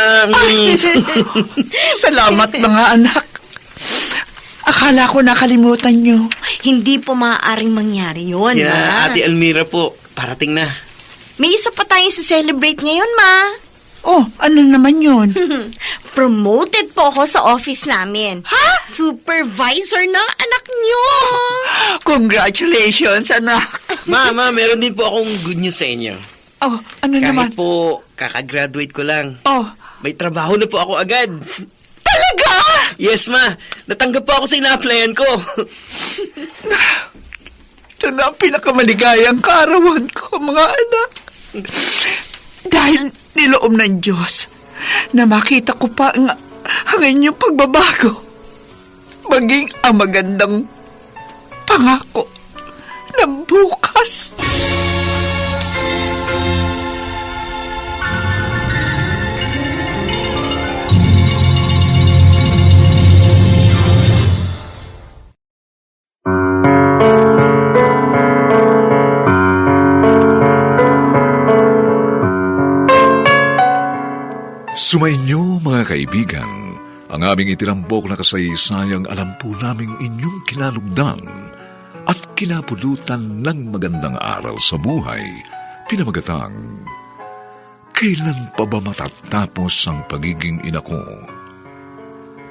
Salamat, mga anak. Akala ko nakalimutan nyo. Hindi po maaaring mangyari yun, Sina Ma. Ate Almira po, parating na. May isa pa tayong celebrate ngayon, Ma. Oh, ano naman yun? Promoted po ako sa office namin. Ha? Supervisor ng anak nyo. Congratulations, anak. Ma, meron din po akong good news sa inyo. Oh, ano naman? Kahit po, kakagraduate ko lang. Oh. May trabaho na po ako agad. Talaga? Yes, Ma. Natanggap po ako sa ina-applyan ko. Ito na ang pinakamaligayang kaarawan ko, mga anak. Dahil niloob ng Diyos na makita ko pa ang inyong pagbabago. Maging ang magandang pangako na bukas. Sumainyo mga kaibigan, ang aming itinampok na kasaysayang alam po naming inyong kinalugdan at kinapulutan ng magandang aral sa buhay, pinamagatang, kailan pa ba matatapos ang pagiging ina ko?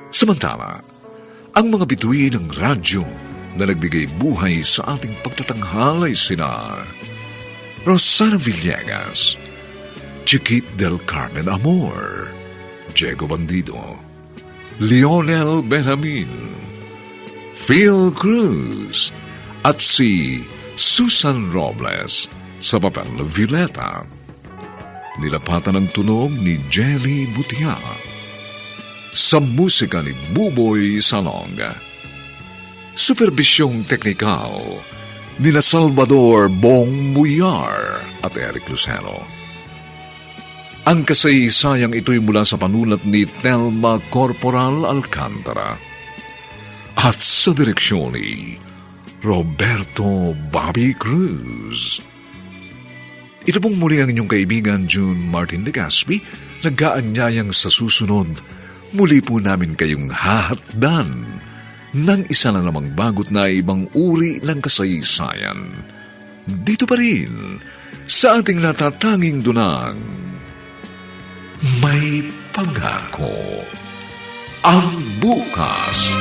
Samantala, ang mga bituin ng radyo na nagbigay buhay sa ating pagtatanghalay sina Rosana Villegas, Chiquit del Carmen Amor, Diego Bandido, Lionel Benjamin, Phil Cruz, at si Susan Robles sa papel na Violeta. Nilapatan ng tunog ni Jelly Butia. Sa musika ni Buboy Salong. Superbisyong teknikal ni Salvador Bong Muyar at Eric Lucero. Ang kasaysayang ito'y mula sa panulat ni Telma Corporal Alcantara at sa direksyon ni Roberto Bobby Cruz. Ito pong muli ang inyong kaibigan June Martin Legaspi, nag-aanyayang sa susunod, muli po namin kayong hahatdan ng isa na namang bagot na ibang uri ng kasaysayan. Dito pa rin sa ating natatanging dunang May Pangako ang bukas.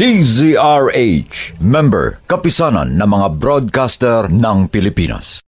DZRH, member, kapisanan ng mga broadcaster ng Pilipinas.